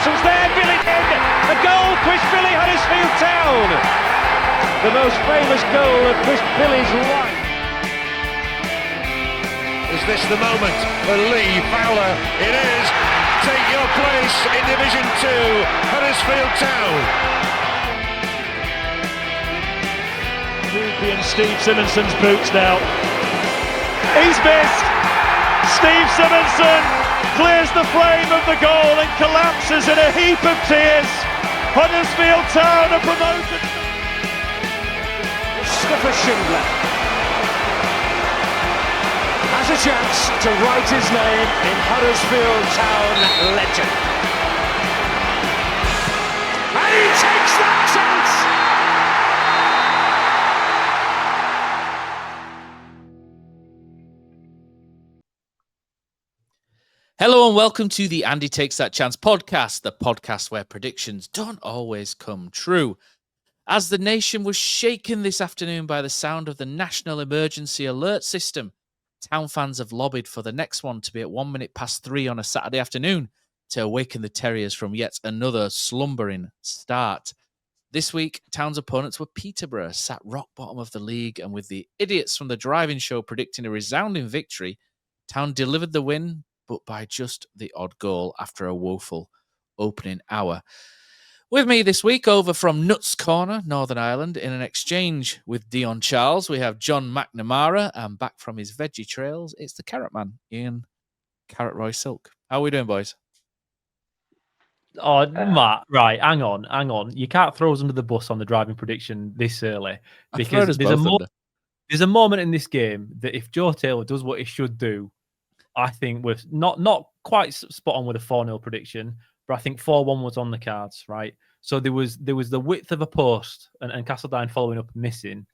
Thompson's there, Billy in, a goal, Chris Billy, Huddersfield Town. The most famous goal of Chris Billy's life. Is this the moment for Lee Fowler? It is. Take your place in Division 2, Huddersfield Town. Ruby and Steve Simonson's boots now. He's missed. Steve Simonson clears the frame of the goal and collapses in a heap of tears. Huddersfield Town are promoted. Mustafa Schindler has a chance to write his name in Huddersfield Town legend. And he takes that chance! Hello and welcome to the Andy Takes That Chance podcast, the podcast where predictions don't always come true. As the nation was shaken this afternoon by the sound of the National Emergency Alert System, Town fans have lobbied for the next one to be at 1 minute past 3 on a Saturday afternoon to awaken the Terriers from yet another slumbering start. This week, Town's opponents were Peterborough, sat rock bottom of the league, and with the idiots from the driving show predicting a resounding victory, Town delivered the win, but by just the odd goal after a woeful opening hour. With me this week, over from Nuts Corner, Northern Ireland, in an exchange with Dion Charles, we have John McNamara, and back from his veggie trails, it's the Carrot Man, Ian Carrot Roy Silk. How are we doing, boys? Oh, Matt, right, hang on. You can't throw us under the bus on the driving prediction this early, because there's a moment in this game that if Joe Taylor does what he should do, I think we're not quite spot on with a 4-0 prediction, but I think 4-1 was on the cards, right? So there was the width of a post and Castledine following up missing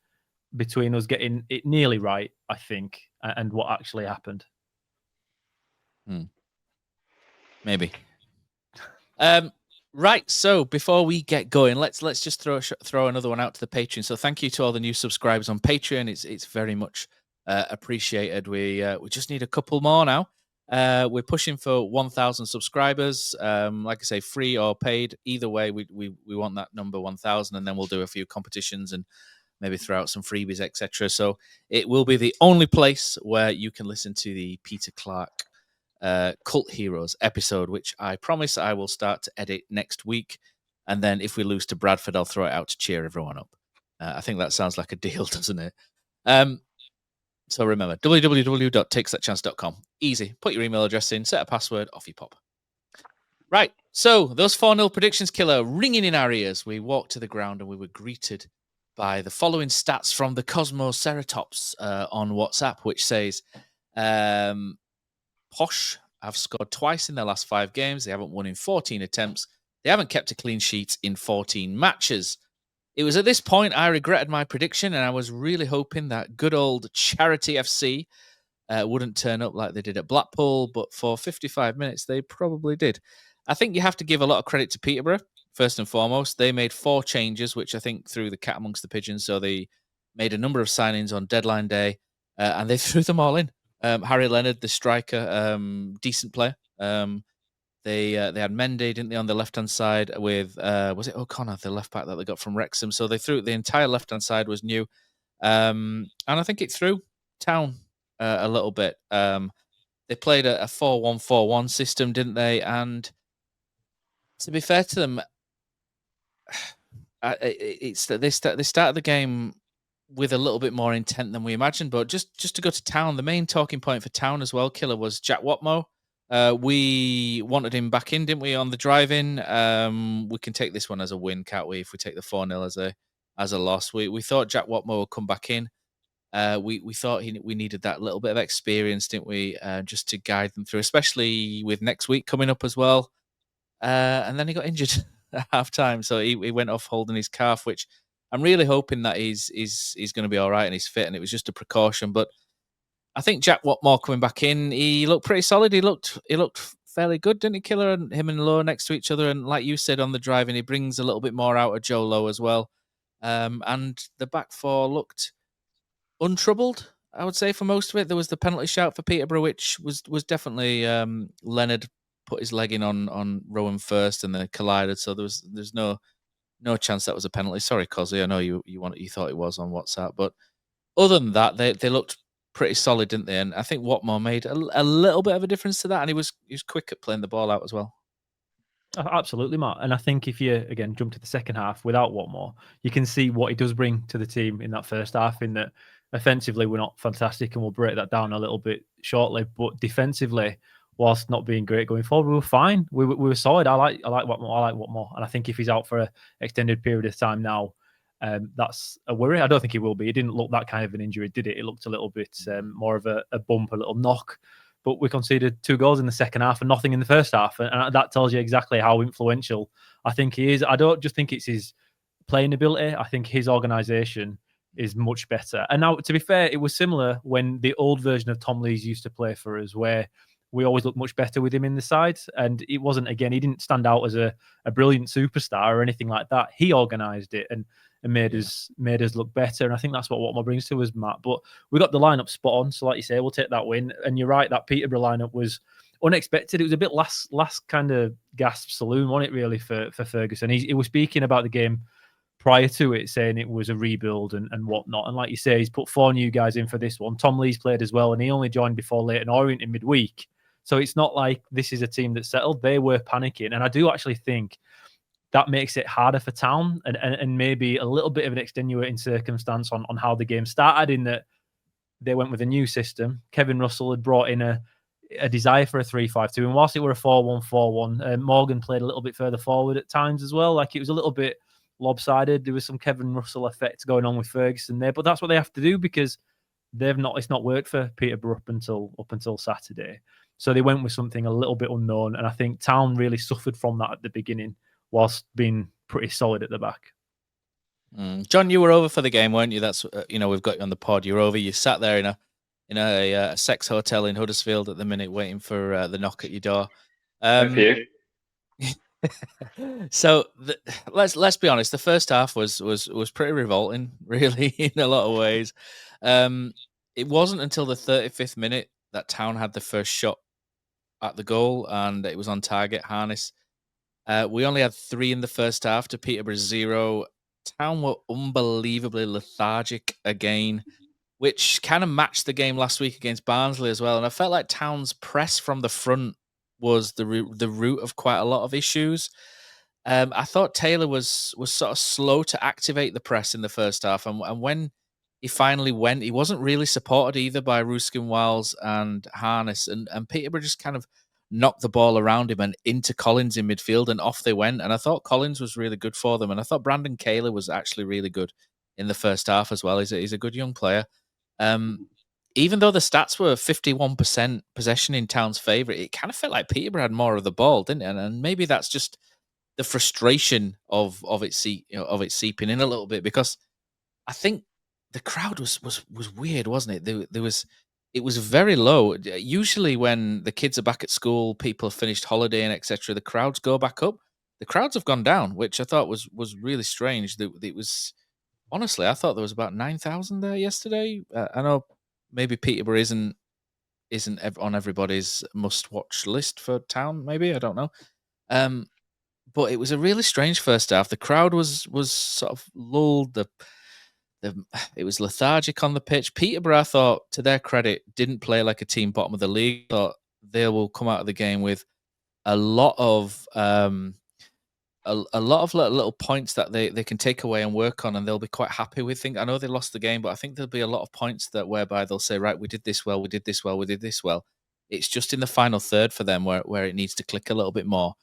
between us getting it nearly right, I think, and what actually happened. Maybe. Right, so before we get going, let's just throw another one out to the Patreon. So thank you to all the new subscribers on Patreon. It's very much appreciated. We just need a couple more now. We're pushing for 1,000 subscribers. Like I say, free or paid, either way, we want that number 1,000, and then we'll do a few competitions and maybe throw out some freebies, etc. So it will be the only place where you can listen to the Peter Clark Cult Heroes episode, which I promise I will start to edit next week. And then if we lose to Bradford, I'll throw it out to cheer everyone up. I think that sounds like a deal, doesn't it? So remember, www.takesthatchance.com. Easy. Put your email address in, set a password, off you pop. Right. So those 4-0 predictions, killer, ringing in our ears. We walked to the ground and we were greeted by the following stats from the Cosmoceratops on WhatsApp, which says Posh have scored twice in their last 5 games. They haven't won in 14 attempts. They haven't kept a clean sheet in 14 matches. It was at this point I regretted my prediction, and I was really hoping that good old Charity FC wouldn't turn up like they did at Blackpool, but for 55 minutes, they probably did. I think you have to give a lot of credit to Peterborough, first and foremost. They made 4 changes, which I think threw the cat amongst the pigeons, so they made a number of signings on deadline day, and they threw them all in. Harry Leonard, the striker, decent player. They had Mendy, didn't they, on the left-hand side with, was it O'Connor, the left-back that they got from Wrexham? So they threw, the entire left-hand side was new. And I think it threw Town a little bit. They played a 4-1-4-1 system, didn't they? And to be fair to them, they started the game with a little bit more intent than we imagined. But just to go to Town, the main talking point for Town as well, Killer, was Jack Watmough. We wanted him back in, didn't we, on the drive-in? We can take this one as a win, can't we, if we take the 4-0 as a loss. We thought Jack Watmough would come back in. We thought we needed that little bit of experience, didn't we, just to guide them through, especially with next week coming up as well. And then he got injured at half-time, so he went off holding his calf, which I'm really hoping that he's going to be all right and he's fit, and it was just a precaution. But I think Jack Watmough coming back in, he looked pretty solid. He looked fairly good, didn't he, Killer? And him and Lowe next to each other, and like you said on the drive-in, he brings a little bit more out of Joe Lowe as well. And the back four looked untroubled, I would say, for most of it. There was the penalty shout for Peterborough, which was definitely Leonard put his leg in on Rowan first, and then it collided. So there's no chance that was a penalty. Sorry, Cozzy, I know you thought it was on WhatsApp, but other than that, they looked pretty solid, didn't they? And I think Watmore made a little bit of a difference to that, and he was quick at playing the ball out as well. Absolutely, Matt. And I think if you, again, jump to the second half without Watmore, you can see what he does bring to the team in that first half, in that offensively we're not fantastic, and we'll break that down a little bit shortly. But defensively, whilst not being great going forward, we were fine. We were solid. I like Watmore. And I think if he's out for an extended period of time now, that's a worry. I don't think he will be. It didn't look that kind of an injury, did it? It looked a little bit more of a bump, a little knock. But we conceded 2 goals in the second half and nothing in the first half. And that tells you exactly how influential I think he is. I don't just think it's his playing ability. I think his organisation is much better. And now, to be fair, it was similar when the old version of Tom Lees used to play for us, where we always looked much better with him in the side. And it wasn't, again, he didn't stand out as a brilliant superstar or anything like that. He organised it and made us look better. And I think that's what Watmore brings to us, Matt. But we got the lineup spot on. So like you say, we'll take that win. And you're right, that Peterborough lineup was unexpected. It was a bit last kind of gasp saloon, wasn't it, really, for Ferguson? He was speaking about the game prior to it, saying it was a rebuild and whatnot. And like you say, he's put 4 new guys in for this one. Tom Lee's played as well, and he only joined before Leyton Orient in midweek. So it's not like this is a team that's settled. They were panicking. And I do actually think that makes it harder for Town and maybe a little bit of an extenuating circumstance on how the game started, in that they went with a new system. Kevin Russell had brought in a desire for a 3-5-2. And whilst it were a 4-1-4-1, Morgan played a little bit further forward at times as well. Like, it was a little bit lopsided. There was some Kevin Russell effect going on with Ferguson there, but that's what they have to do because it's not worked for Peterborough up until Saturday. So they went with something a little bit unknown. And I think Town really suffered from that at the beginning, whilst being pretty solid at the back. John, you were over for the game, weren't you? That's we've got you on the pod. You're over. You sat there in a sex hotel in Huddersfield at the minute, waiting for the knock at your door. Thank you. So let's be honest. The first half was pretty revolting, really, in a lot of ways. It wasn't until the 35th minute that Town had the first shot at the goal, and it was on target. Harness. We only had 3 in the first half to Peterborough's 0. Town were unbelievably lethargic again, which kind of matched the game last week against Barnsley as well. And I felt like Town's press from the front was the root of quite a lot of issues. I thought Taylor was sort of slow to activate the press in the first half. And when he finally went, he wasn't really supported either by Ruskin-Wiles and Harness. And Peterborough just kind of knocked the ball around him and into Collins in midfield, and off they went. And I thought Collins was really good for them. And I thought Brandon Kaler was actually really good in the first half as well. He's a good young player. Even though the stats were 51% possession in Town's favour, it kind of felt like Peterborough had more of the ball, didn't it? And maybe that's just the frustration of it seeping in a little bit, because I think the crowd was weird, wasn't it? It was very low. Usually when the kids are back at school, people have finished holidaying, etc., the crowds go back up. The crowds have gone down, which I thought was really strange. It was, honestly, I thought there was about 9,000 there yesterday. I know maybe Peterborough isn't on everybody's must-watch list for Town, maybe, I don't know. But it was a really strange first half. The crowd was sort of lulled. It was lethargic on the pitch. Peterborough, I thought, to their credit, didn't play like a team bottom of the league. I thought they will come out of the game with a lot of little points that they can take away and work on, and they'll be quite happy with things. I know they lost the game, but I think there'll be a lot of points whereby they'll say, right, we did this well, we did this well, we did this well. It's just in the final third for them where it needs to click a little bit more.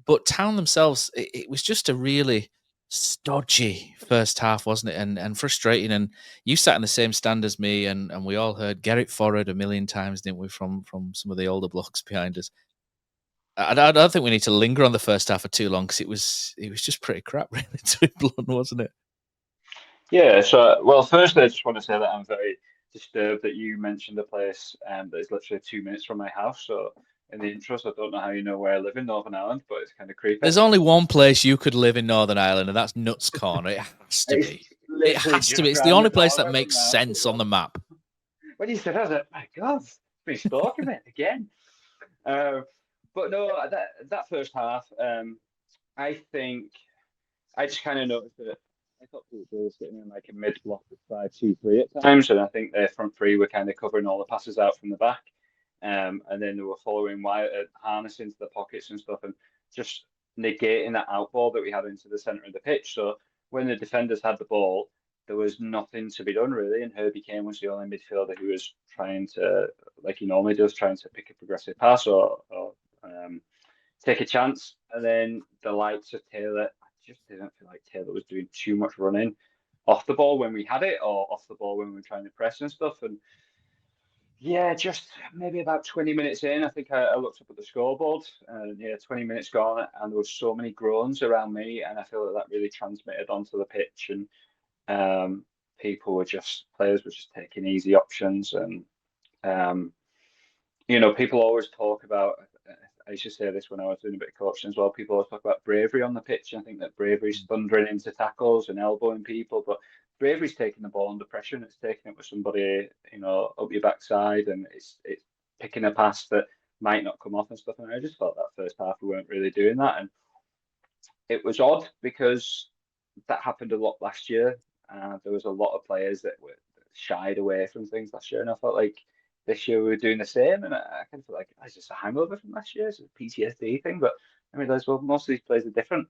But Town themselves, it was just a really stodgy first half, wasn't it? And frustrating. And you sat in the same stand as me, and we all heard Gerrit Forrard a million times, didn't we, from some of the older blocks behind us. I don't think we need to linger on the first half for too long, because it was just pretty crap, really, to be blunt, wasn't it? Yeah. So, well, firstly, I just want to say that I'm very disturbed that you mentioned a place that is literally 2 minutes from my house. So, in the intro, so I don't know how you know where I live in Northern Ireland, but it's kind of creepy. There's only one place you could live in Northern Ireland, and that's Nuts Corner. It has to be. It has to be. It's the only place that makes sense on the map. When you said that, I was like, my God, he's stalking me again. But no, that first half, I think I just kind of noticed that I thought Peterborough were sitting in like a mid block of 5-2-3 at times, and I think their front three were kind of covering all the passes out from the back, and then they were following Wyatt at harness into the pockets and stuff, and just negating that outball that we had into the centre of the pitch. So when the defenders had the ball, there was nothing to be done really, and Herbie Kane was the only midfielder who was trying to, like he normally does, trying to pick a progressive pass or take a chance. And then the likes of Taylor, I just didn't feel like Taylor was doing too much running off the ball when we had it, or off the ball when we were trying to press and stuff. And yeah, just maybe about 20 minutes in, I think I looked up at the scoreboard, and yeah, 20 minutes gone, and there was so many groans around me, and I feel that that really transmitted onto the pitch, and players were just taking easy options, and people always talk about. I used to say this when I was doing a bit of coaching as well. People always talk about bravery on the pitch. I think that bravery is thundering into tackles and elbowing people, but bravery is taking the ball under pressure, and it's taking it with somebody, up your backside, and it's picking a pass that might not come off and stuff. And I just felt that first half we weren't really doing that, and it was odd because that happened a lot last year. There was a lot of players that were shied away from things last year, and I felt like this year we were doing the same, and I kind of feel like it's just a hangover from last year. It's a PTSD thing, but I realised, well, most of these players are different.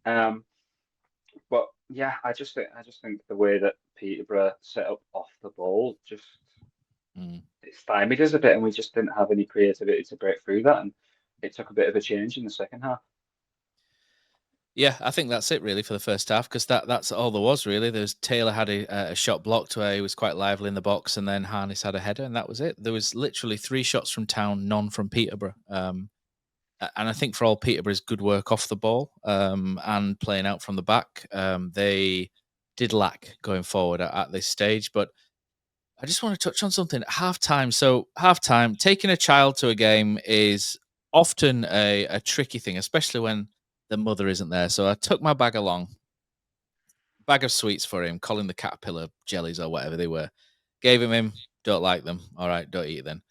But yeah, I just think the way that Peterborough set up off the ball just it stymied us a bit, and we just didn't have any creativity to break through that, and it took a bit of a change in the second half. Yeah, I think that's it really for the first half, because that's all there was really. There's Taylor had a shot blocked where he was quite lively in the box, and then Harness had a header, and that was it. There was literally 3 shots from Town, none from Peterborough. And I think for all Peterborough's good work off the ball and playing out from the back, they did lack going forward at this stage. But I just want to touch on something. Halftime. So halftime, taking a child to a game is often a tricky thing, especially when the mother isn't there. So I took my bag along, bag of sweets for him, calling the caterpillar jellies or whatever they were. Gave him, don't like them. All right, don't eat them.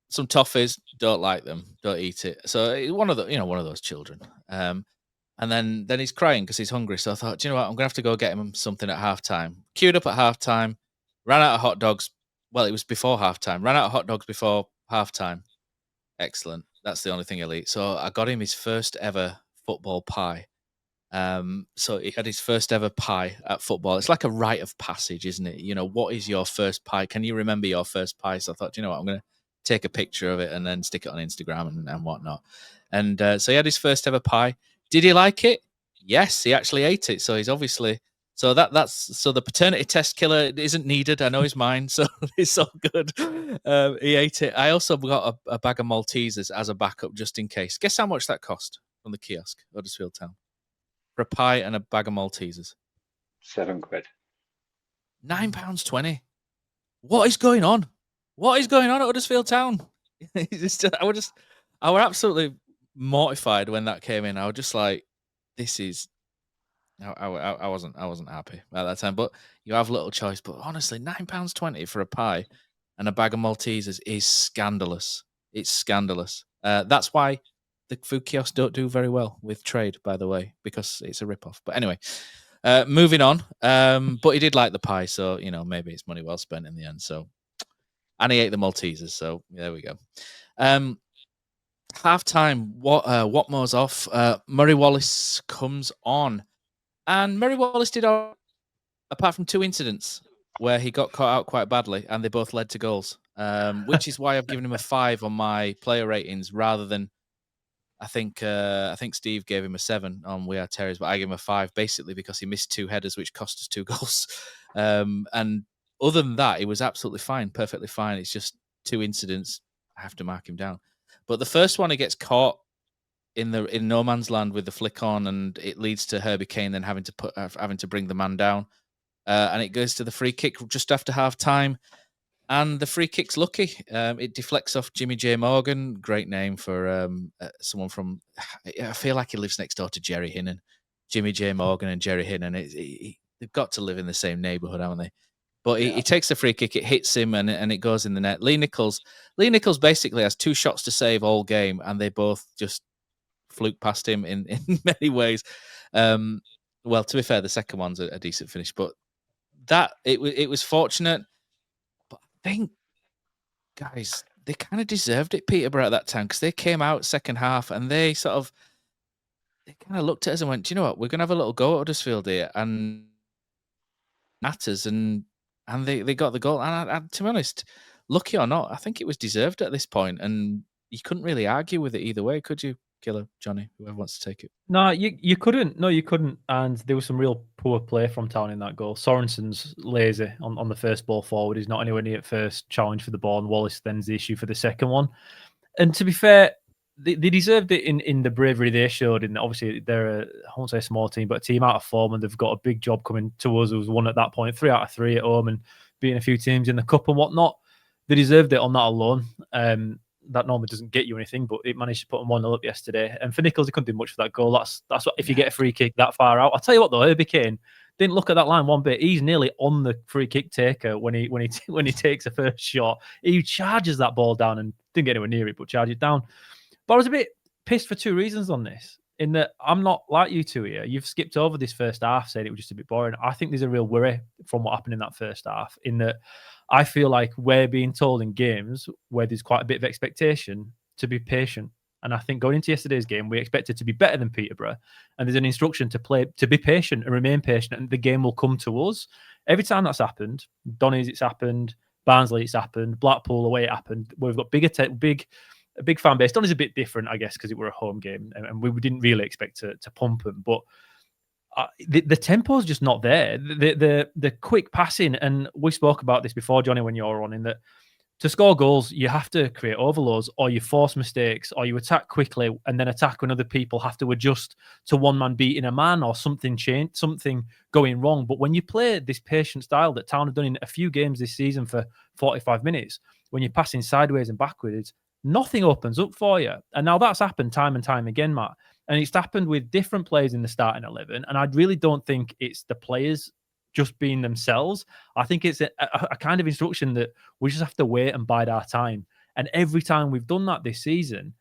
Some toffees, don't like them, don't eat it. So one of those children. And then he's crying because he's hungry. So I thought, do you know what? I'm gonna have to go get him something at halftime. Queued up at halftime, ran out of hot dogs. Well, it was before halftime. Ran out of hot dogs before halftime. Excellent. That's the only thing he'll eat. So I got him his first ever football pie. So he had his first ever pie at football. It's like a rite of passage, isn't it? What is your first pie? Can you remember your first pie? So I thought, do you know what? I'm going to take a picture of it and then stick it on Instagram and whatnot. And so he had his first ever pie. Did he like it? Yes, he actually ate it. So he's obviously... So that's the paternity test killer isn't needed. I know he's mine, so it's all good. He ate it. I also got a bag of Maltesers as a backup just in case. Guess how much that cost from the kiosk, Huddersfield Town, for a pie and a bag of Maltesers? £7. £9.20. What is going on? What is going on at Huddersfield Town? I was absolutely mortified when that came in. I was just like, this is. I wasn't happy at that time, but you have little choice. But honestly, £9.20 for a pie and a bag of Maltesers is scandalous. It's scandalous. That's why the food kiosks don't do very well with trade, by the way, because it's a rip-off. But anyway, moving on. But he did like the pie, so maybe it's money well spent in the end. So, and he ate the Maltesers, so there we go. Half-time, Watmore's off. Murray Wallace comes on. And Murray Wallace did all, apart from 2 incidents where he got caught out quite badly, and they both led to goals, which is why I've given him a 5 on my player ratings rather than, I think Steve gave him a 7 on We Are Terriers, but I gave him a 5 basically because he missed 2 headers, which cost us 2 goals. And other than that, he was absolutely fine, perfectly fine. It's just 2 incidents. I have to mark him down. But the first one, he gets caught in no man's land with the flick on, and it leads to Herbie Kane then having to bring the man down, and it goes to the free kick just after half time, and the free kick's lucky. It deflects off Jimmy J Morgan. Great name for someone from. I feel like he lives next door to Jerry Hinnan. Jimmy J Morgan and Jerry Hinnan. They've got to live in the same neighbourhood, haven't they? But he takes a free kick, it hits him, and it goes in the net. Lee Nichols basically has 2 shots to save all game, and they both just fluke past him in many ways. Well, to be fair, the second one's a decent finish, but it was fortunate. But I think, guys, they kind of deserved it, Peterborough, at that time, because they came out second half and they kind of looked at us and went, "Do you know what? We're going to have a little go at Huddersfield here," and matters, and they got the goal. And to be honest, lucky or not, I think it was deserved at this point, and you couldn't really argue with it either way, could you, Killer, Johnny, whoever wants to take it? No, you couldn't. No, you couldn't. And there was some real poor play from Town in that goal. Sorensen's lazy on the first ball forward. He's not anywhere near at first challenge for the ball, and Wallace then's the issue for the second one. And to be fair, they deserved it in the bravery they showed. And obviously, they're I won't say a small team, but a team out of form, and they've got a big job coming to us. It was one at that point, 3 out of 3 at home, and beating a few teams in the cup and whatnot. They deserved it on that alone. That normally doesn't get you anything, but it managed to put them 1-0 up yesterday. And for Nichols, he couldn't do much for that goal. That's what, if you get a free kick that far out. I'll tell you what though, Herbie Kane didn't look at that line one bit. He's nearly on the free kick taker when he takes a first shot. He charges that ball down and didn't get anywhere near it, but charges down. But I was a bit pissed for 2 reasons on this. In that I'm not like you two here. You've skipped over this first half, saying it was just a bit boring. I think there's a real worry from what happened in that first half. In that I feel like we're being told in games where there's quite a bit of expectation to be patient. And I think going into yesterday's game, we expected to be better than Peterborough. And there's an instruction to be patient and remain patient, and the game will come to us. Every time that's happened, Donny's it's happened, Barnsley it's happened, Blackpool away it happened. We've got a big fan base. Donny's a bit different, I guess, because it were a home game, and we didn't really expect to pump them. But the tempo's just not there. The quick passing, and we spoke about this before, Johnny, when you were on, in that to score goals, you have to create overloads, or you force mistakes, or you attack quickly and then attack when other people have to adjust to one man beating a man or something going wrong. But when you play this patient style that Town have done in a few games this season for 45 minutes, when you're passing sideways and backwards, nothing opens up for you. And now that's happened time and time again, Matt. And it's happened with different players in the starting 11. And I really don't think it's the players just being themselves. I think it's a kind of instruction that we just have to wait and bide our time. And every time we've done that this season,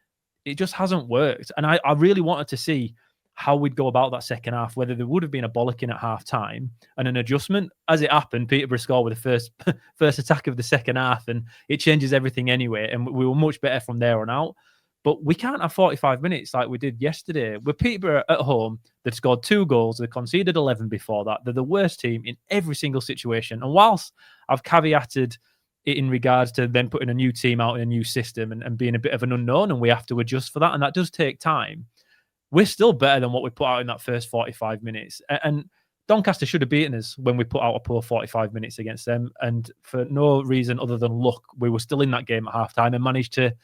it just hasn't worked. And I really wanted to see how we'd go about that second half, whether there would have been a bollocking at half time and an adjustment. As it happened, Peterborough scored with the first attack of the second half, and it changes everything anyway. And we were much better from there on out. But we can't have 45 minutes like we did yesterday. With Peterborough at home, they've scored 2 goals. They conceded 11 before that. They're the worst team in every single situation. And whilst I've caveated it in regards to them putting a new team out in a new system and being a bit of an unknown, and we have to adjust for that, and that does take time, we're still better than what we put out in that first 45 minutes. And Doncaster should have beaten us when we put out a poor 45 minutes against them. And for no reason other than luck, we were still in that game at halftime and managed to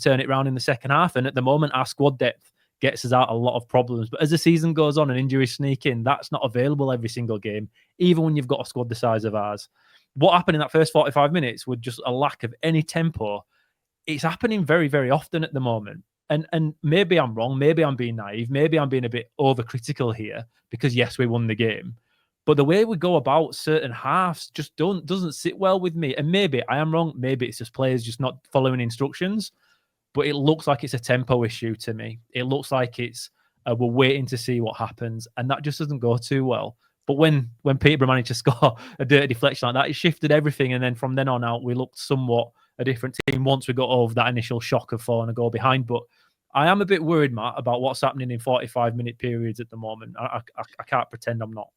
turn it around in the second half. And at the moment, our squad depth gets us out a lot of problems. But as the season goes on and injuries sneak in, that's not available every single game, even when you've got a squad the size of ours. What happened in that first 45 minutes with just a lack of any tempo, it's happening very, very often at the moment. And maybe I'm wrong, maybe I'm being naive, maybe I'm being a bit overcritical here, because yes, we won the game. But the way we go about certain halves just doesn't sit well with me. And maybe I am wrong, maybe it's just players just not following instructions. But it looks like it's a tempo issue to me. It looks like it's we're waiting to see what happens, and that just doesn't go too well. But when Peterborough managed to score a dirty deflection like that, it shifted everything. And then from then on out, we looked somewhat a different team once we got over that initial shock of falling a goal behind. But I am a bit worried, Matt, about what's happening in 45-minute periods at the moment. I can't pretend I'm not.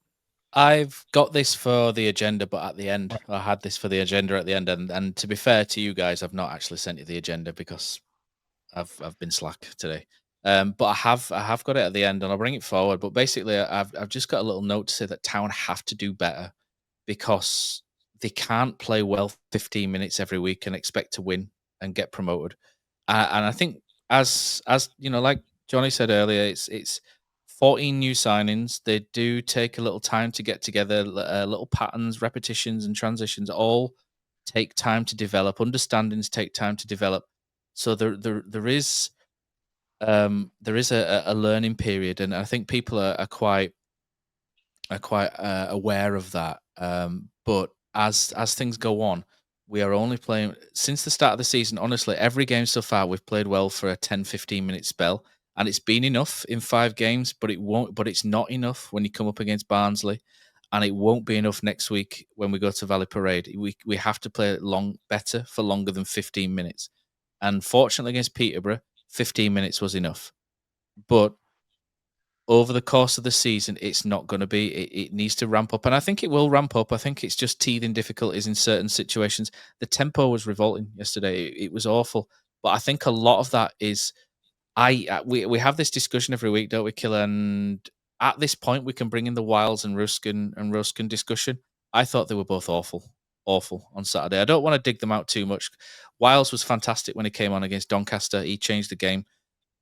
I've got this for the agenda, but at the end, I had this for the agenda at the end. And to be fair to you guys, I've not actually sent you the agenda because I've been slack today. But I have got it at the end, and I'll bring it forward. But basically, I've just got a little note to say that Town have to do better, because they can't play well 15 minutes every week and expect to win and get promoted. And I think, as you know, like Johnny said earlier, it's 14 new signings. They do take a little time to get together. Little patterns, repetitions, and transitions all take time to develop. Understandings take time to develop. So there is a learning period, and I think people are quite aware of that. But as things go on, we are only playing since the start of the season. Honestly, every game so far we've played well for a 10-15 minute spell, and it's been enough in 5 games, but it's not enough when you come up against Barnsley, and it won't be enough next week when we go to Valley Parade. We have to play better for longer than 15 minutes. And fortunately against Peterborough, 15 minutes was enough. But over the course of the season, it's not going to be. It needs to ramp up, and I think it will ramp up. I think it's just teething difficulties in certain situations. The tempo was revolting yesterday. It was awful. But I think a lot of that is we have this discussion every week, don't we, Killer? And at this point, we can bring in the Wiles and Ruskin discussion. I thought they were both awful on Saturday. I don't want to dig them out too much. Wiles was fantastic when he came on against Doncaster. He changed the game.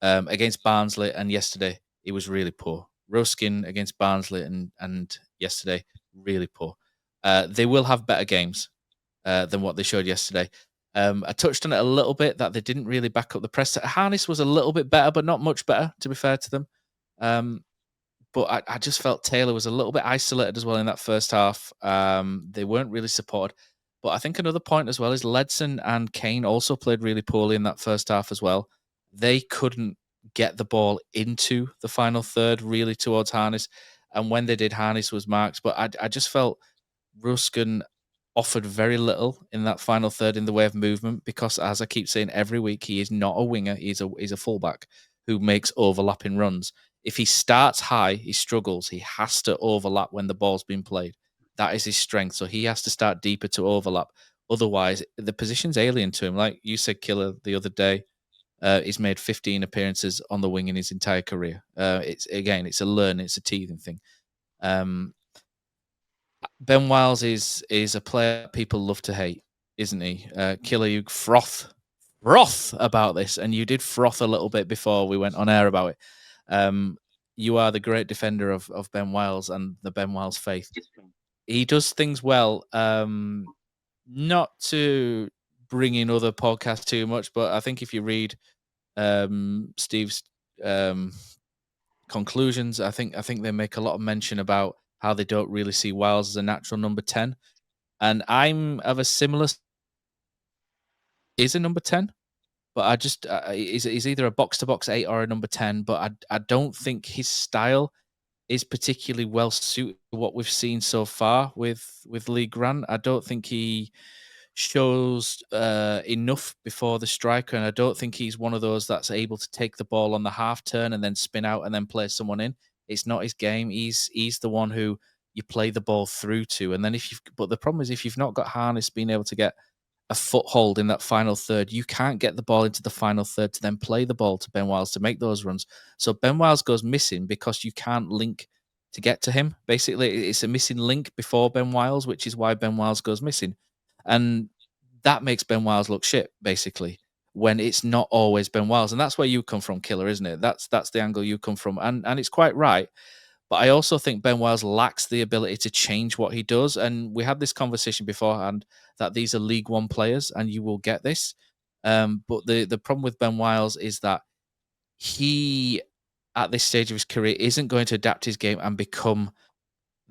Against Barnsley, and yesterday he was really poor. Ruskin against Barnsley and yesterday, really poor. They will have better games than what they showed yesterday. I touched on it a little bit that they didn't really back up the press. Harness was a little bit better, but not much better, to be fair to them. But I just felt Taylor was a little bit isolated as well in that first half. They weren't really supported. But I think another point as well is Ledson and Kane also played really poorly in that first half as well. They couldn't get the ball into the final third really towards Harness. And when they did, Harness was marked. But I just felt Ruskin offered very little in that final third in the way of movement because, as I keep saying every week, he is not a winger. He's a fullback who makes overlapping runs. If he starts high, he struggles. He has to overlap when the ball's been played. That is his strength. So he has to start deeper to overlap. Otherwise, the position's alien to him. Like you said, Killer, the other day, he's made 15 appearances on the wing in his entire career. It's a learn, it's a teething thing. Ben Wiles is a player people love to hate, isn't he? Killer, you froth about this, and you did froth a little bit before we went on air about it. You are the great defender of Ben Wiles and the Ben Wiles faith. He does things well. Not to bring in other podcasts too much, but I think if you read Steve's conclusions, I think they make a lot of mention about how they don't really see Wiles as a natural number 10. And I'm of a similar... is a number 10, but I just... he's either a box-to-box 8 or a number 10, but I don't think his style is particularly well suited to what we've seen so far with Lee Grant. I don't think he shows enough before the striker, and I don't think he's one of those that's able to take the ball on the half turn and then spin out and then play someone in. It's not his game. He's the one who you play the ball through to, and then but the problem is if you've not got Harness being able to get a foothold in that final third, you can't get the ball into the final third to then play the ball to Ben Wiles to make those runs. So Ben Wiles goes missing because you can't link to get to him. Basically, it's a missing link before Ben Wiles, which is why Ben Wiles goes missing. And that makes Ben Wiles look shit, basically, when it's not always Ben Wiles. And that's where you come from, Killer, isn't it? That's the angle you come from. And it's quite right. But I also think Ben Wiles lacks the ability to change what he does. And we had this conversation beforehand that these are League One players and you will get this. But the problem with Ben Wiles is that he, at this stage of his career, isn't going to adapt his game and become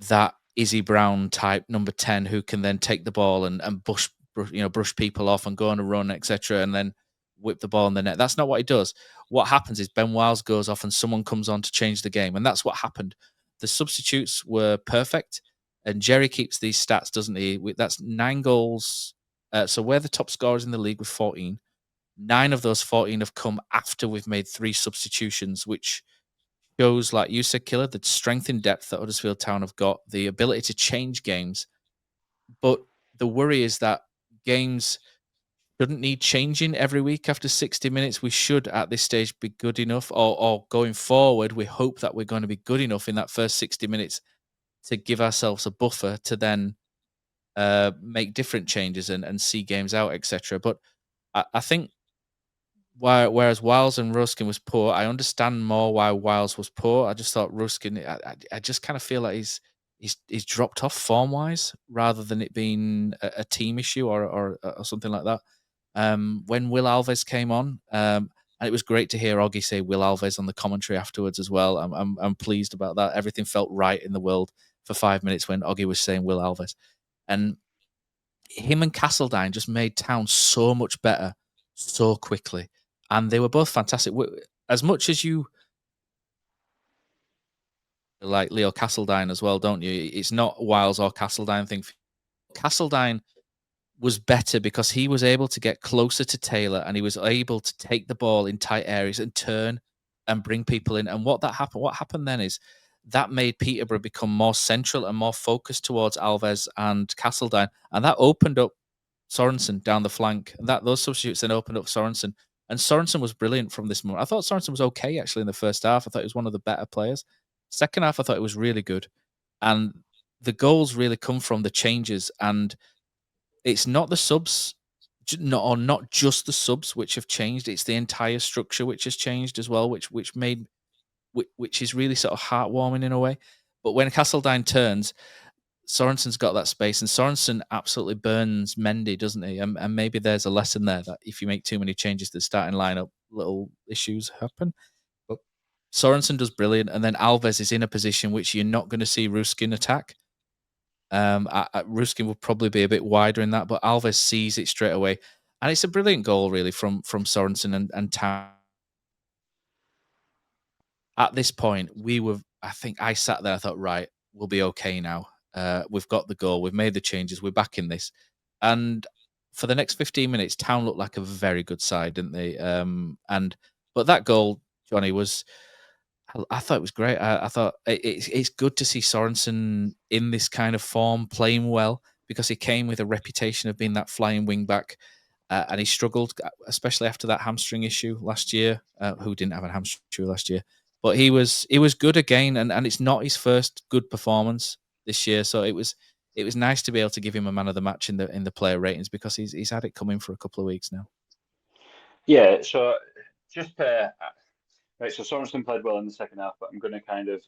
that Izzy Brown type number 10 who can then take the ball and brush people off and go on a run, etc., and then whip the ball in the net. That's not what he does. What happens is Ben Wiles goes off and someone comes on to change the game, and that's what happened. The substitutes were perfect, and Jerry keeps these stats, doesn't he? That's 9 goals. So we're the top scorers in the league with 14. 9 of those 14 have come after we've made 3 substitutions, which shows, like you said, Killer, the strength in depth that Huddersfield Town have got, the ability to change games. But the worry is that games shouldn't need changing every week after 60 minutes. We should, at this stage, be good enough, or going forward, we hope that we're going to be good enough in that first 60 minutes to give ourselves a buffer to then make different changes and see games out, etc. But I think whereas Wiles and Ruskin was poor, I understand more why Wiles was poor. I just thought Ruskin, I just kind of feel like he's dropped off form wise rather than it being a team issue or something like that. When Will Alves came on, and it was great to hear Oggy say Will Alves on the commentary afterwards as well. I'm pleased about that. Everything felt right in the world for 5 minutes when Oggy was saying Will Alves, and him and Castledine just made Town so much better so quickly, and they were both fantastic. As much as you like Leo Castledine as well, don't you? It's not Wiles or Castledine thing. Castledine was better because he was able to get closer to Taylor, and he was able to take the ball in tight areas and turn and bring people in. And what happened then is that made Peterborough become more central and more focused towards Alves and Castledine, and that opened up Sorensen down the flank. And those substitutes then opened up Sorensen, and Sorensen was brilliant from this moment. I thought Sorensen was okay actually in the first half. I thought he was one of the better players. Second half, I thought it was really good, and the goals really come from the changes. And it's not the subs, not just the subs which have changed. It's the entire structure which has changed as well, which is really sort of heartwarming in a way. But when Castledine turns, Sorensen's got that space, and Sorensen absolutely burns Mendy, doesn't he? And maybe there's a lesson there that if you make too many changes to the starting lineup, little issues happen. But Sorensen does brilliant, and then Alves is in a position which you're not going to see Ruskin attack. Ruskin will probably be a bit wider in that, but Alves sees it straight away, and it's a brilliant goal, really, from Sorensen and Town. At this point, I think I sat there, I thought, right, we'll be okay now. We've got the goal, we've made the changes, we're back in this. And for the next 15 minutes, Town looked like a very good side, didn't they? But that goal, Johnny, I thought it was great. I thought it's good to see Sorensen in this kind of form, playing well, because he came with a reputation of being that flying wing back, and he struggled, especially after that hamstring issue last year. Who didn't have a hamstring issue last year? But he was good again, and it's not his first good performance this year. So it was nice to be able to give him a man of the match in the player ratings, because he's had it coming for a couple of weeks now. Yeah. So just right. So Sorensen played well in the second half, but I'm going to kind of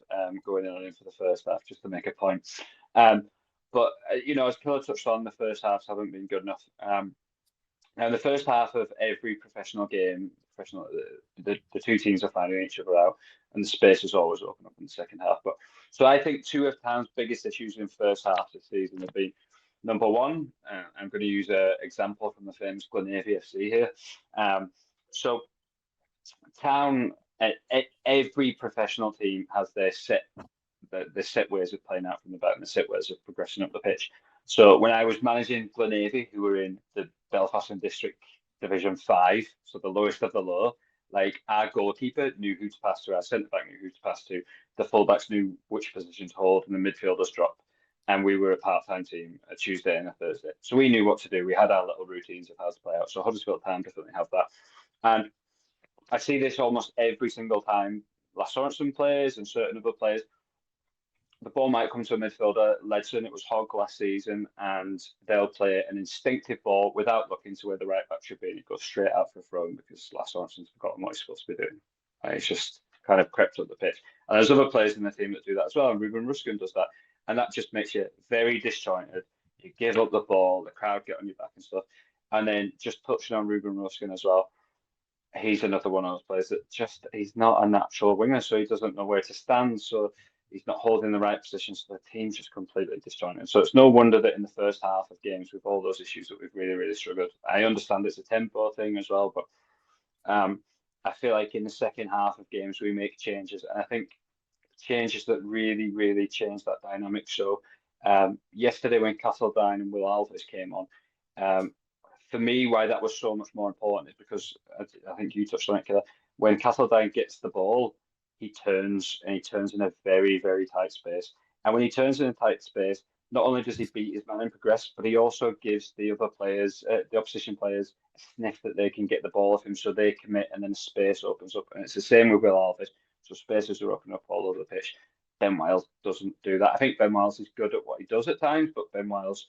go in on him for the first half just to make a point. But as Pillar touched on, the first halves haven't been good enough. Now, in the first half of every professional game, the two teams are finding each other out, and the space is always open up in the second half. But so I think two of Town's biggest issues in first half this season have been, number one, I'm going to use an example from the famous Glenavy FC here. So Town, every professional team has their set ways of playing out from the back and the set ways of progressing up the pitch. So when I was managing Glenavy, who were in the Belfast and District Division 5, so the lowest of the low, like our goalkeeper knew who to pass to, our centre back knew who to pass to, the fullbacks knew which position to hold, and the midfielders drop. And we were a part-time team, a Tuesday and a Thursday. So we knew what to do. We had our little routines of how to play out. So Huddersfield Town definitely have that. And I see this almost every single time Lars Sorensen plays and certain other players. The ball might come to a midfielder. Ledson, it was Hogg last season, and they'll play an instinctive ball without looking to where the right back should be, and it goes straight out for a throw because Lars Sorensen's forgotten what he's supposed to be doing. It's just kind of crept up the pitch. And there's other players in the team that do that as well, and Ruben Ruskin does that. And that just makes you very disjointed. You give up the ball, the crowd get on your back and stuff. And then just touching on Ruben Ruskin as well, he's another one of those players that he's not a natural winger, so he doesn't know where to stand. So he's not holding the right position, so the team's just completely disjointed. So it's no wonder that in the first half of games, with all those issues, that we've really, really struggled. I understand it's a tempo thing as well, but I feel like in the second half of games, we make changes, and I think changes that really, really change that dynamic. So yesterday when Castledine and Will Alves came on, for me, why that was so much more important is because I think you touched on it, Killer. When Castledine gets the ball, he turns in a very, very tight space. And when he turns in a tight space, not only does he beat his man and progress, but he also gives the other players, the opposition players, a sniff that they can get the ball off him, so they commit, and then space opens up. And it's the same with Will Alves. So spaces are opening up all over the pitch. Ben Wiles doesn't do that. I think Ben Wiles is good at what he does at times, but Ben Wiles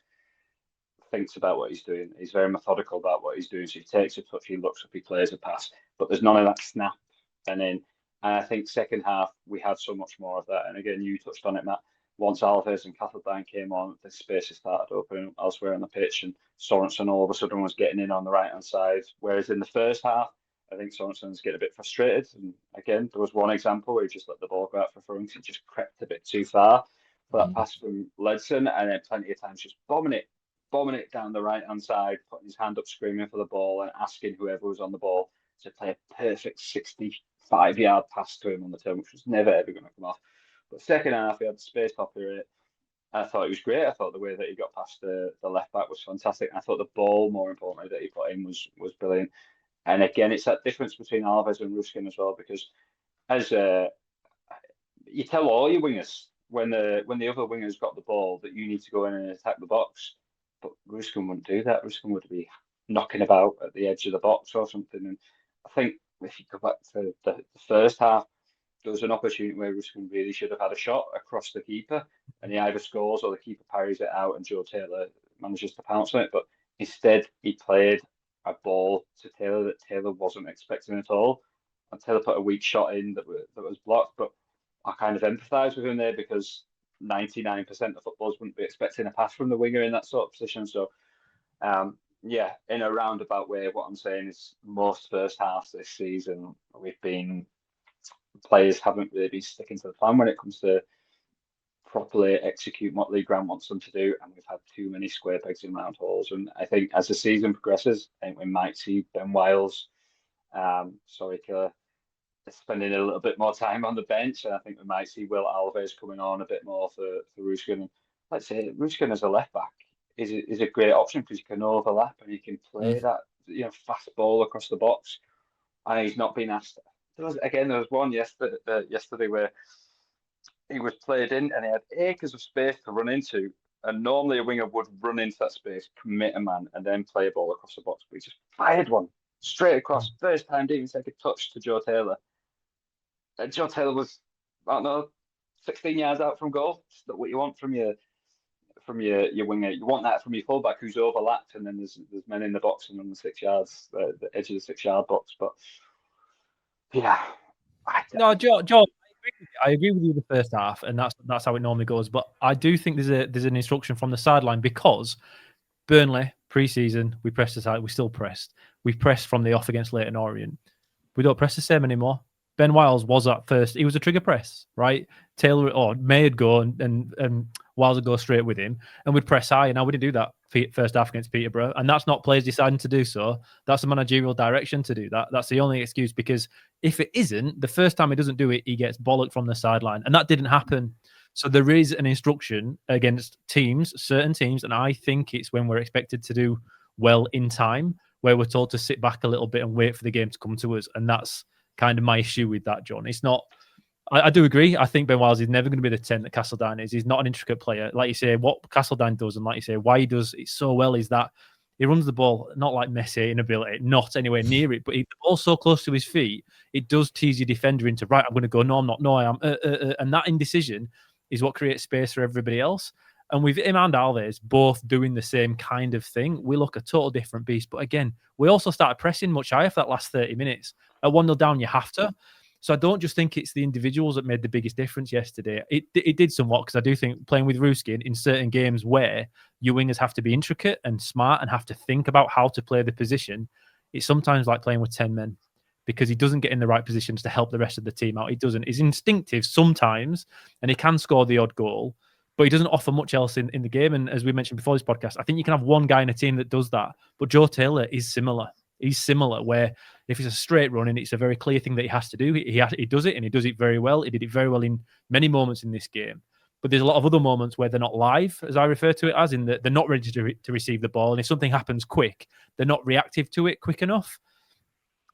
thinks about what he's doing. He's very methodical about what he's doing. So he takes a touch, he looks up, he plays a pass, but there's none of that snap. And I think second half we had so much more of that. And again, you touched on it, Matt. Once Alves and Castledine came on, the spaces started opening elsewhere on the pitch, and Sorensen all of a sudden was getting in on the right hand side. Whereas in the first half, I think Sorensen's getting a bit frustrated. And again, there was one example where he just let the ball go out for throwing. He just crept a bit too far for that pass from Ledson, and then plenty of times just bombing it bombing it down the right-hand side, putting his hand up, screaming for the ball, and asking whoever was on the ball to play a perfect 65-yard pass to him on the turn, which was never, ever going to come off. But second half, he had the space to operate. I thought it was great. I thought the way that he got past the left back was fantastic. I thought the ball, more importantly, that he put in was brilliant. And again, it's that difference between Alves and Ruskin as well, because as you tell all your wingers when the other wingers got the ball that you need to go in and attack the box, but Ruskin wouldn't do that. Ruskin would be knocking about at the edge of the box or something. And I think if you go back to the first half, there was an opportunity where Ruskin really should have had a shot across the keeper, and he either scores or the keeper parries it out, and Joe Taylor manages to pounce on it. But instead, he played a ball to Taylor that Taylor wasn't expecting at all, and Taylor put a weak shot in that was blocked. But I kind of empathise with him there, because 99% of footballers wouldn't be expecting a pass from the winger in that sort of position. So, yeah, in a roundabout way, what I'm saying is most first halves this season, players haven't really been sticking to the plan when it comes to properly execute what Lee Grant wants them to do, and we've had too many square pegs in round holes. And I think as the season progresses, I think we might see Ben Wiles, Killer, spending a little bit more time on the bench, and I think we might see Will Alves coming on a bit more for Ruskin. And let's say Ruskin as a left back is a great option, because he can overlap and he can play that fast ball across the box, and he's not been asked. There was one yesterday where he was played in and he had acres of space to run into, and normally a winger would run into that space, commit a man, and then play a ball across the box. But he just fired one straight across. First time, didn't even take a touch to Joe Taylor. And Joe Taylor was, I don't know, 16 yards out from goal. It's not what you want from your winger. You want that from your fullback who's overlapped, and then there's men in the box and on the 6 yards, the edge of the 6 yard box. But yeah, no, Joe, I agree with you the first half, and that's how it normally goes. But I do think there's an instruction from the sideline, because Burnley pre-season we pressed aside, we still pressed. We pressed from the off against Leyton Orient. We don't press the same anymore. Ben Wiles was at first. He was a trigger press, right? Taylor or May would go and Wiles would go straight with him, and we'd press high. And now we didn't do that first half against Peterborough, and that's not players deciding to do so. That's a managerial direction to do that. That's the only excuse, because if it isn't, the first time he doesn't do it, he gets bollocked from the sideline, and that didn't happen. So there is an instruction against certain teams, and I think it's when we're expected to do well in time, where we're told to sit back a little bit and wait for the game to come to us, and that's kind of my issue with that, John. It's not. I do agree. I think Ben Wiles is never going to be the 10 that Castledine is. He's not an intricate player. Like you say, what Castledine does, and like you say, why he does it so well is that he runs the ball not like Messi in ability, not anywhere near it, but the ball's so close to his feet, it does tease your defender into, right, I'm going to go, no, I'm not, no, I am. And that indecision is what creates space for everybody else. And with him and Alves both doing the same kind of thing, we look a total different beast. But again, we also started pressing much higher for that last 30 minutes. At 1-0 down, you have to. So I don't just think it's the individuals that made the biggest difference yesterday. It did somewhat, because I do think playing with Ruskin in certain games where your wingers have to be intricate and smart and have to think about how to play the position, it's sometimes like playing with 10 men, because he doesn't get in the right positions to help the rest of the team out. He doesn't. He's instinctive sometimes, and he can score the odd goal, but he doesn't offer much else in the game. And as we mentioned before this podcast, I think you can have one guy in a team that does that. But Joe Taylor is similar. He's similar, where if it's a straight run and it's a very clear thing that he has to do, he does it, and he does it very well. He did it very well in many moments in this game. But there's a lot of other moments where they're not live, as I refer to it as, in that they're not ready to receive the ball. And if something happens quick, they're not reactive to it quick enough.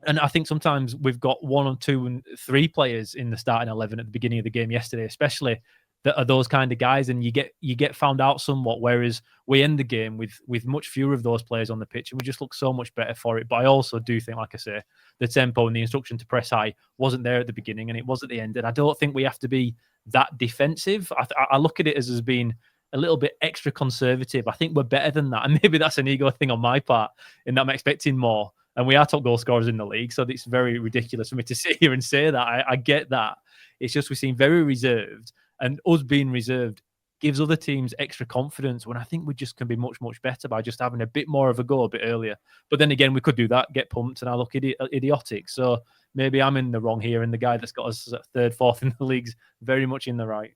And I think sometimes we've got 1 or 2 and 3 players in the starting 11 at the beginning of the game yesterday, especially, that are those kind of guys, and you get found out somewhat, whereas we end the game with much fewer of those players on the pitch, and we just look so much better for it. But I also do think, like I say, the tempo and the instruction to press high wasn't there at the beginning, and it was at the end. And I don't think we have to be that defensive. I look at it as being a little bit extra conservative. I think we're better than that, and maybe that's an ego thing on my part, in that I'm expecting more. And we are top goal scorers in the league, so it's very ridiculous for me to sit here and say that. I get that. It's just we seem very reserved. And us being reserved gives other teams extra confidence, when I think we just can be much, much better by just having a bit more of a go a bit earlier. But then again, we could do that, get pumped, and I look idiotic. So maybe I'm in the wrong here, and the guy that's got us 3rd, 4th in the league's very much in the right.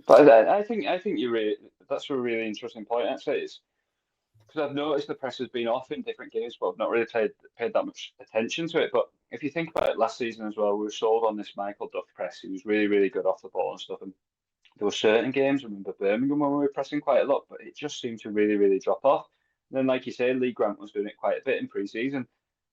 But I think that's a really interesting point. Actually, because I've noticed the press has been off in different games, but I've not really paid that much attention to it. But if you think about it, last season as well, we were sold on this Michael Duff press. He was really, really good off the ball and stuff. And there were certain games, I remember Birmingham, when we were pressing quite a lot, but it just seemed to really, really drop off. And then, like you say, Lee Grant was doing it quite a bit in pre-season,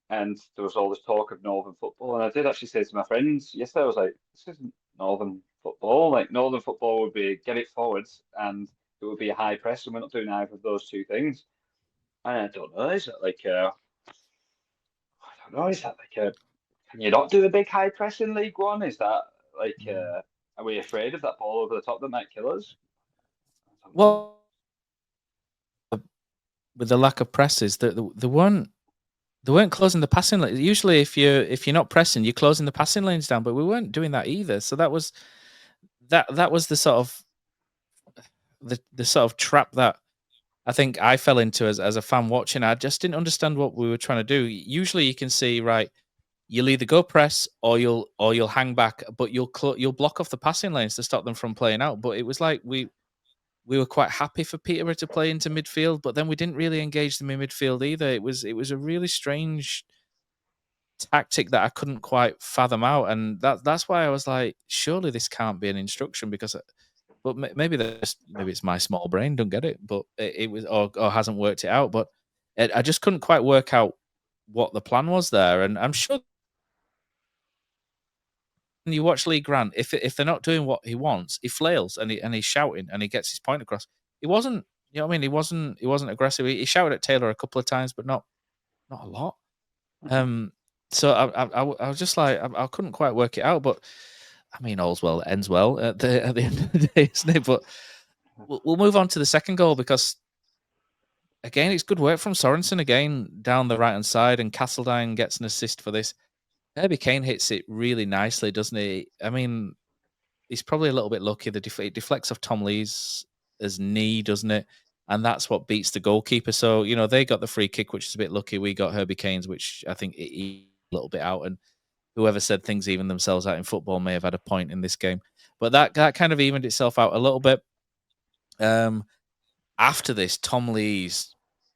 and there was all this talk of Northern football. And I did actually say to my friends yesterday, I was like, this isn't Northern football. Like, Northern football would be get it forwards and it would be a high press, and we're not doing either of those two things. And I don't know, is that like, I don't know, is that like can you not do a big high press in League One? Is that like, are we afraid of that ball over the top that might kill us? Well, with the lack of presses, they weren't closing the passing lane. Usually, if you're not pressing, you're closing the passing lanes down, but we weren't doing that either. So that was the sort of the sort of trap that I think I fell into as a fan watching. I just didn't understand what we were trying to do. Usually, you can see, right, you'll either go press or you'll hang back, but you'll block off the passing lanes to stop them from playing out. But it was like we were quite happy for Peterborough to play into midfield, but then we didn't really engage them in midfield either. It was a really strange tactic that I couldn't quite fathom out, and that's why I was like, surely this can't be an instruction, because. But maybe it's my small brain, don't get it. But it was or hasn't worked it out. But I just couldn't quite work out what the plan was there. And I'm sure when you watch Lee Grant, if they're not doing what he wants, he flails and he's shouting and he gets his point across. He wasn't, you know what I mean? He wasn't aggressive. He shouted at Taylor a couple of times, but not a lot. So I was just like, I couldn't quite work it out. But I mean, all's well that ends well at the end of the day, isn't it? But we'll move on to the second goal, because again, it's good work from Sorensen again down the right hand side, and Castledine gets an assist for this. Herbie Kane hits it really nicely, doesn't he? I mean, he's probably a little bit lucky. It deflects off Tom Lee's knee, doesn't it? And that's what beats the goalkeeper. So, you know, they got the free kick, which is a bit lucky. We got Herbie Kane's, which I think a little bit out. And whoever said things even themselves out in football may have had a point in this game. But that kind of evened itself out a little bit. After this, Tom Lees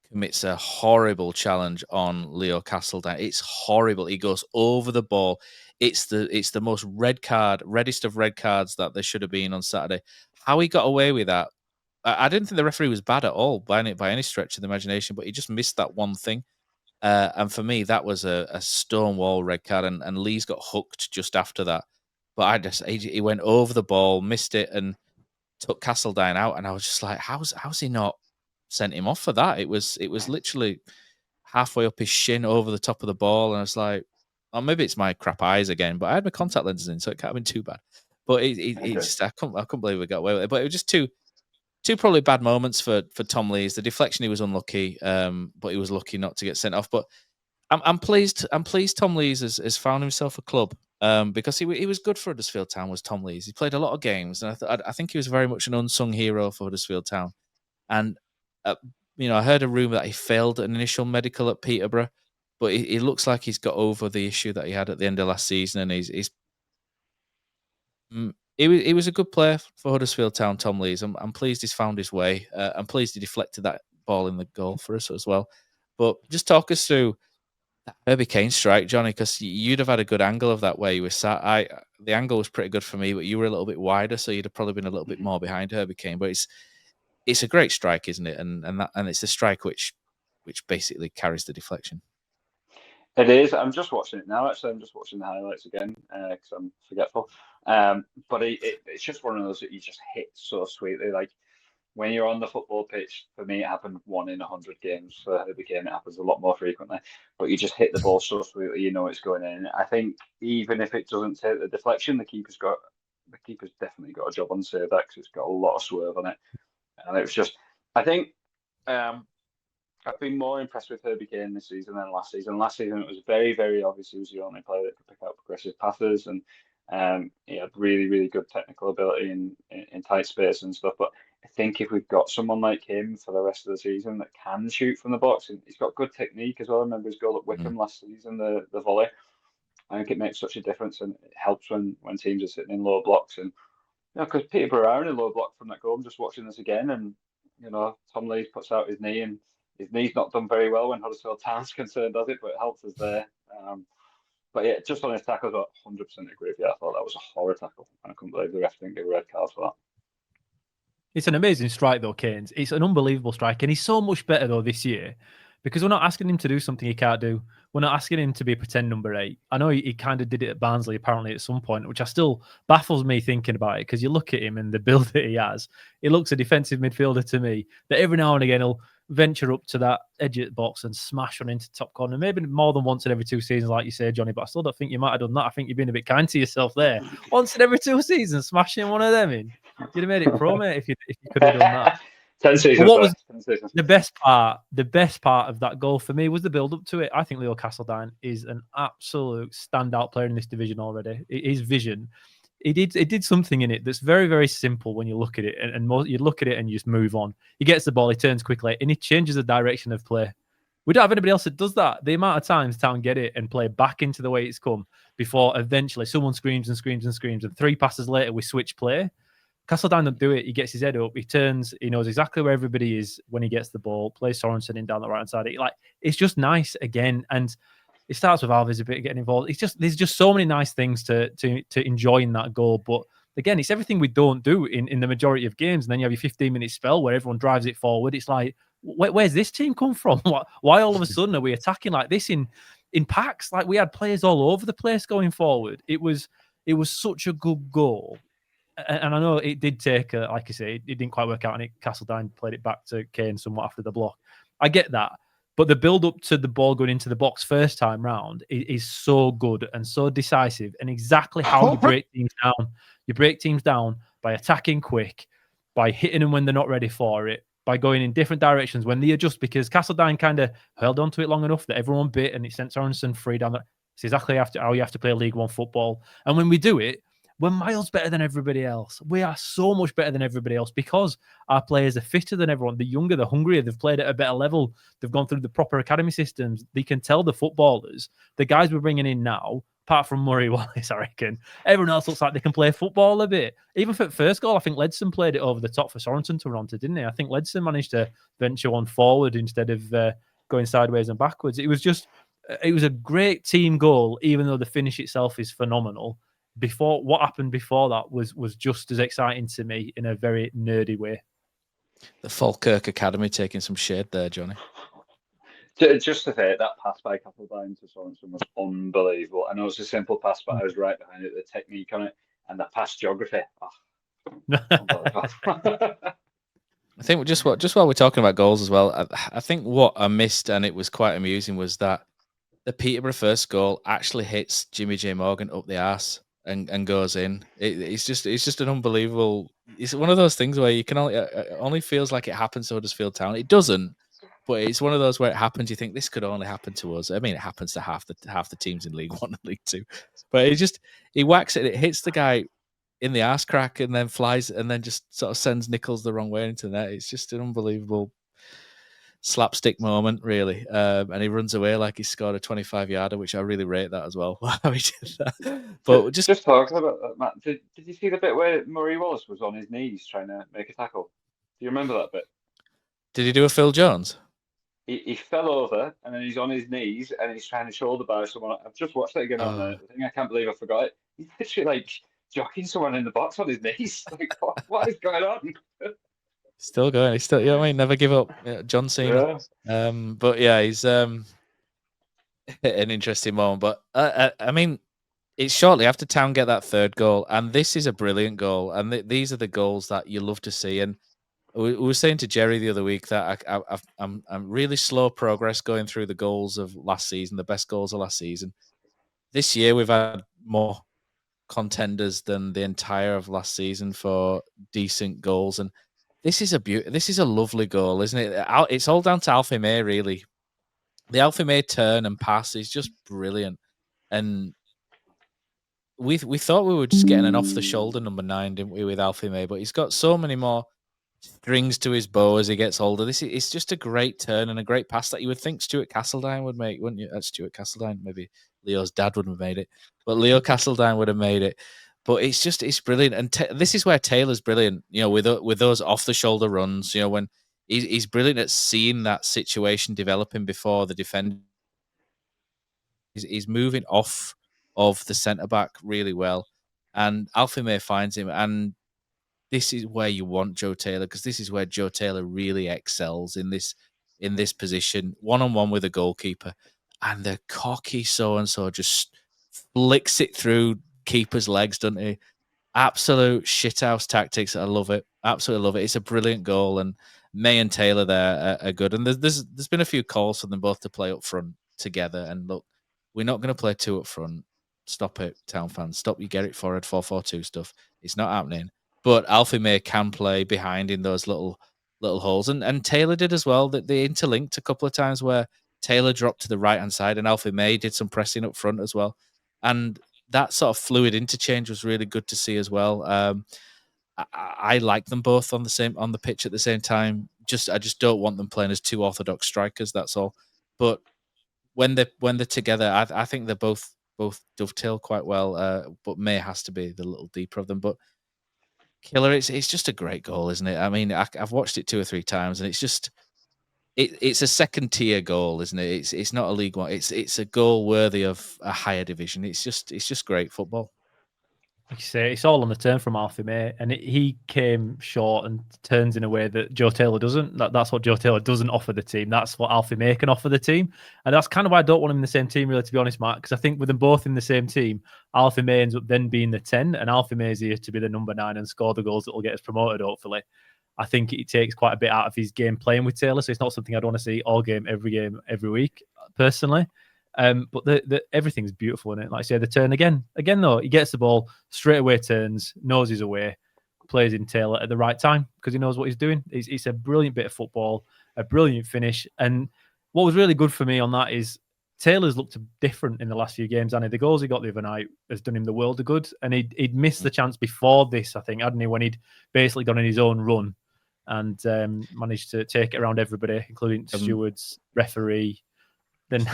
commits a horrible challenge on Leo Castledine. It's horrible. He goes over the ball. It's the most reddest of red cards that there should have been on Saturday. How he got away with that, I didn't think the referee was bad at all by any stretch of the imagination, but he just missed that one thing. And for me, that was a stonewall red card, and Lee's got hooked just after that. But he went over the ball, missed it, and took Castledine out. And I was just like, how's he not sent him off for that? It was literally halfway up his shin over the top of the ball, and I was like, oh, maybe it's my crap eyes again. But I had my contact lenses in, so it can't have been too bad. But I couldn't believe we got away with it. But it was just two probably bad moments for Tom Lees. The deflection, he was unlucky, but he was lucky not to get sent off. But I'm pleased Tom Lees has found himself a club, because he was good for Huddersfield Town, was Tom Lees. He played a lot of games, and I think he was very much an unsung hero for Huddersfield Town. And you know, I heard a rumour that he failed an initial medical at Peterborough, but it looks like he's got over the issue that he had at the end of last season, and he was a good player for Huddersfield Town, Tom Lees. I'm pleased he's found his way. I'm pleased he deflected that ball in the goal for us as well. But just talk us through that Herbie Kane strike, Johnny, because you'd have had a good angle of that where you were sat. The angle was pretty good for me, but you were a little bit wider, so you'd have probably been a little bit more behind Herbie Kane. But it's a great strike, isn't it? And it's the strike which basically carries the deflection. It is. I'm just watching it now. Actually, I'm just watching the highlights again because I'm forgetful. But it's just one of those that you just hit so sweetly. Like when you're on the football pitch, for me, it happened 1 in 100 games. For Herbie Kane, it happens a lot more frequently. But you just hit the ball so sweetly, you know it's going in. I think even if it doesn't take the deflection, the keeper's definitely got a job on save that because it's got a lot of swerve on it. And it was just, I think. I've been more impressed with Herbie Kane this season than last season. Last season, it was very, very obvious he was the only player that could pick out progressive passes, and he had really, really good technical ability in tight space and stuff. But I think if we've got someone like him for the rest of the season that can shoot from the box, and he's got good technique as well. I remember his goal at Wickham last season, the volley. I think it makes such a difference, and it helps when teams are sitting in low blocks. And because Peterborough are in a low block from that goal. I'm just watching this again, and Tom Lees puts out his knee and his knee's not done very well when Huddersfield Town's concerned, does it? But it helps us there. But yeah, just on his tackles, I 100% agree with you. I thought that was a horror tackle. I couldn't believe the ref didn't give a red card for that. It's an amazing strike, though, Kane's. It's an unbelievable strike. And he's so much better, though, this year because we're not asking him to do something he can't do. We're not asking him to be a pretend number 8. I know he kind of did it at Barnsley, apparently, at some point, which I still baffles me thinking about it because you look at him and the build that he has, he looks a defensive midfielder to me that every now and again he'll venture up to that edge of the box and smash one into top corner. Maybe more than once in every 2 seasons, like you say, Johnny, but I still don't think you might have done that. I think you've been a bit kind to yourself there. Once in every 2 seasons, smashing one of them in. You'd have made it pro, mate, if you could have done that. 10 seasons. What was the best part? The best part of that goal for me was the build-up to it. I think Leo Castledine is an absolute standout player in this division already. His vision, he did something in it that's very, very simple when you look at it, and you look at it and you just move on. He gets the ball, he turns quickly, and he changes the direction of play. We don't have anybody else that does that. The amount of times Town get it and play back into the way it's come before eventually someone screams and screams and screams, and 3 passes later we switch play. Castledine don't do it. He gets his head up. He turns. He knows exactly where everybody is when he gets the ball. Plays Sorensen in down the right hand side. It's just nice again, and it starts with Alves a bit getting involved. There's just so many nice things to enjoy in that goal. But again, it's everything we don't do in the majority of games. And then you have your 15-minute spell where everyone drives it forward. It's like, where's this team come from? Why all of a sudden are we attacking like this in packs? Like we had players all over the place going forward. It was such a good goal. And I know it did take, like I say, it didn't quite work out, and Castledine played it back to Kane somewhat after the block. I get that. But the build-up to the ball going into the box first time round is so good and so decisive, and exactly how you break teams down. You break teams down by attacking quick, by hitting them when they're not ready for it, by going in different directions when they adjust, because Castledine kind of held on to it long enough that everyone bit, and it sent Sorensen free down there. It's exactly how you have to play League One football. And when we do it, we're miles better than everybody else. We are so much better than everybody else because our players are fitter than everyone. They're younger, they're hungrier, they've played at a better level. They've gone through the proper academy systems. They can tell the footballers, the guys we're bringing in now, apart from Murray Wallace, I reckon, everyone else looks like they can play football a bit. Even for the first goal, I think Ledson played it over the top for Sorensen to run onto, didn't he? I think Ledson managed to venture one forward instead of going sideways and backwards. It was a great team goal, even though the finish itself is phenomenal. What happened before that was just as exciting to me in a very nerdy way. The Falkirk Academy taking some shade there, Johnny. Just to say, that pass by Castledine to Sorensen was unbelievable. I know it's a simple pass, but I was right behind it. The technique on it and the pass geography. I think just while we're talking about goals as well, I think what I missed, and it was quite amusing, was that the Peterborough first goal actually hits Jimmy J. Morgan up the arse and goes in. It's just an unbelievable. It's one of those things where you can only feels like it happens to Huddersfield Town. It doesn't, but it's one of those where it happens. You think this could only happen to us. I mean, it happens to half the teams in League One and League Two, but he whacks it. It hits the guy in the arse crack and then flies and then just sort of sends Nichols the wrong way into the net. It's just an unbelievable slapstick moment, really. And he runs away like he scored a 25-yarder, which I really rate that as well. How he did that. But just talking about that, Matt, did you see the bit where Murray Wallace was on his knees trying to make a tackle? Do you remember that bit? Did he do a Phil Jones? He fell over and then he's on his knees and he's trying to shoulder bar someone. I've just watched it again on the thing. I can't believe I forgot it. He's literally like jockeying someone in the box on his knees. Like, what is going on? Still going. He's still, you know what I mean? Never give up. John Cena. Yeah. But yeah, he's an interesting moment. But I mean, it's shortly after Town get that third goal, and this is a brilliant goal. And these are the goals that you love to see. And we were saying to Jerry the other week that I'm really slow progress going through the goals of last season, the best goals of last season. This year we've had more contenders than the entire of last season for decent goals, and this is a lovely goal, isn't it? It's all down to Alfie May, really. The Alfie May turn and pass is just brilliant, and we thought we were just getting an off the shoulder number 9, didn't we, with Alfie May? But he's got so many more strings to his bow as he gets older. It's just a great turn and a great pass that you would think Stuart Castledine would make, wouldn't you? Stuart Castledine, maybe Leo's dad wouldn't have made it, but Leo Castledine would have made it. But it's brilliant, and this is where Taylor's brilliant. You know, with those off the shoulder runs. You know, when he's brilliant at seeing that situation developing before the defender. He's moving off of the centre back really well, and Alfie May finds him. And this is where you want Joe Taylor, because this is where Joe Taylor really excels in this position, 1-on-1 with a goalkeeper, and the cocky so-and-so just flicks it through keeper's legs, doesn't he? Absolute shithouse tactics. I love it. Absolutely love it. It's a brilliant goal, and May and Taylor there are good. And there's been a few calls for them both to play up front together. And look, we're not going to play two up front. Stop it, Town fans. Stop you get it forward 4-4-2 stuff. It's not happening. But Alfie May can play behind in those little holes, and Taylor did as well. That they interlinked a couple of times where Taylor dropped to the right hand side, and Alfie May did some pressing up front as well. And that sort of fluid interchange was really good to see as well. I like them both on the pitch at the same time. I just don't want them playing as two orthodox strikers. That's all. But when they're together, I think they're both dovetail quite well. But May has to be the little deeper of them. But Killer, it's just a great goal, isn't it? I mean, I've watched it 2 or 3 times, and it's just it's a second tier goal, isn't it? It's not a League One. It's a goal worthy of a higher division. It's just great football. Like you say, it's all on the turn from Alfie May, and he came short and turns in a way that Joe Taylor doesn't. That's what Joe Taylor doesn't offer the team. That's what Alfie May can offer the team, and that's kind of why I don't want him in the same team, really, to be honest, Mark. Because I think with them both in the same team, Alfie May ends up then being the 10, and Alfie May is here to be the number 9 and score the goals that will get us promoted, hopefully. I think it takes quite a bit out of his game playing with Taylor, so it's not something I'd want to see all game, every week, personally. But everything's beautiful in it. Like I say, the turn again though, he gets the ball straight away, turns, knows he's away, plays in Taylor at the right time because he knows what he's doing. It's a brilliant bit of football, a brilliant finish. And what was really good for me on that is Taylor's looked different in the last few games, and the goals he got the other night has done him the world of good. And he'd missed the chance before this, I think, hadn't he, when he'd basically gone on his own run and managed to take it around everybody, including stewards, referee, then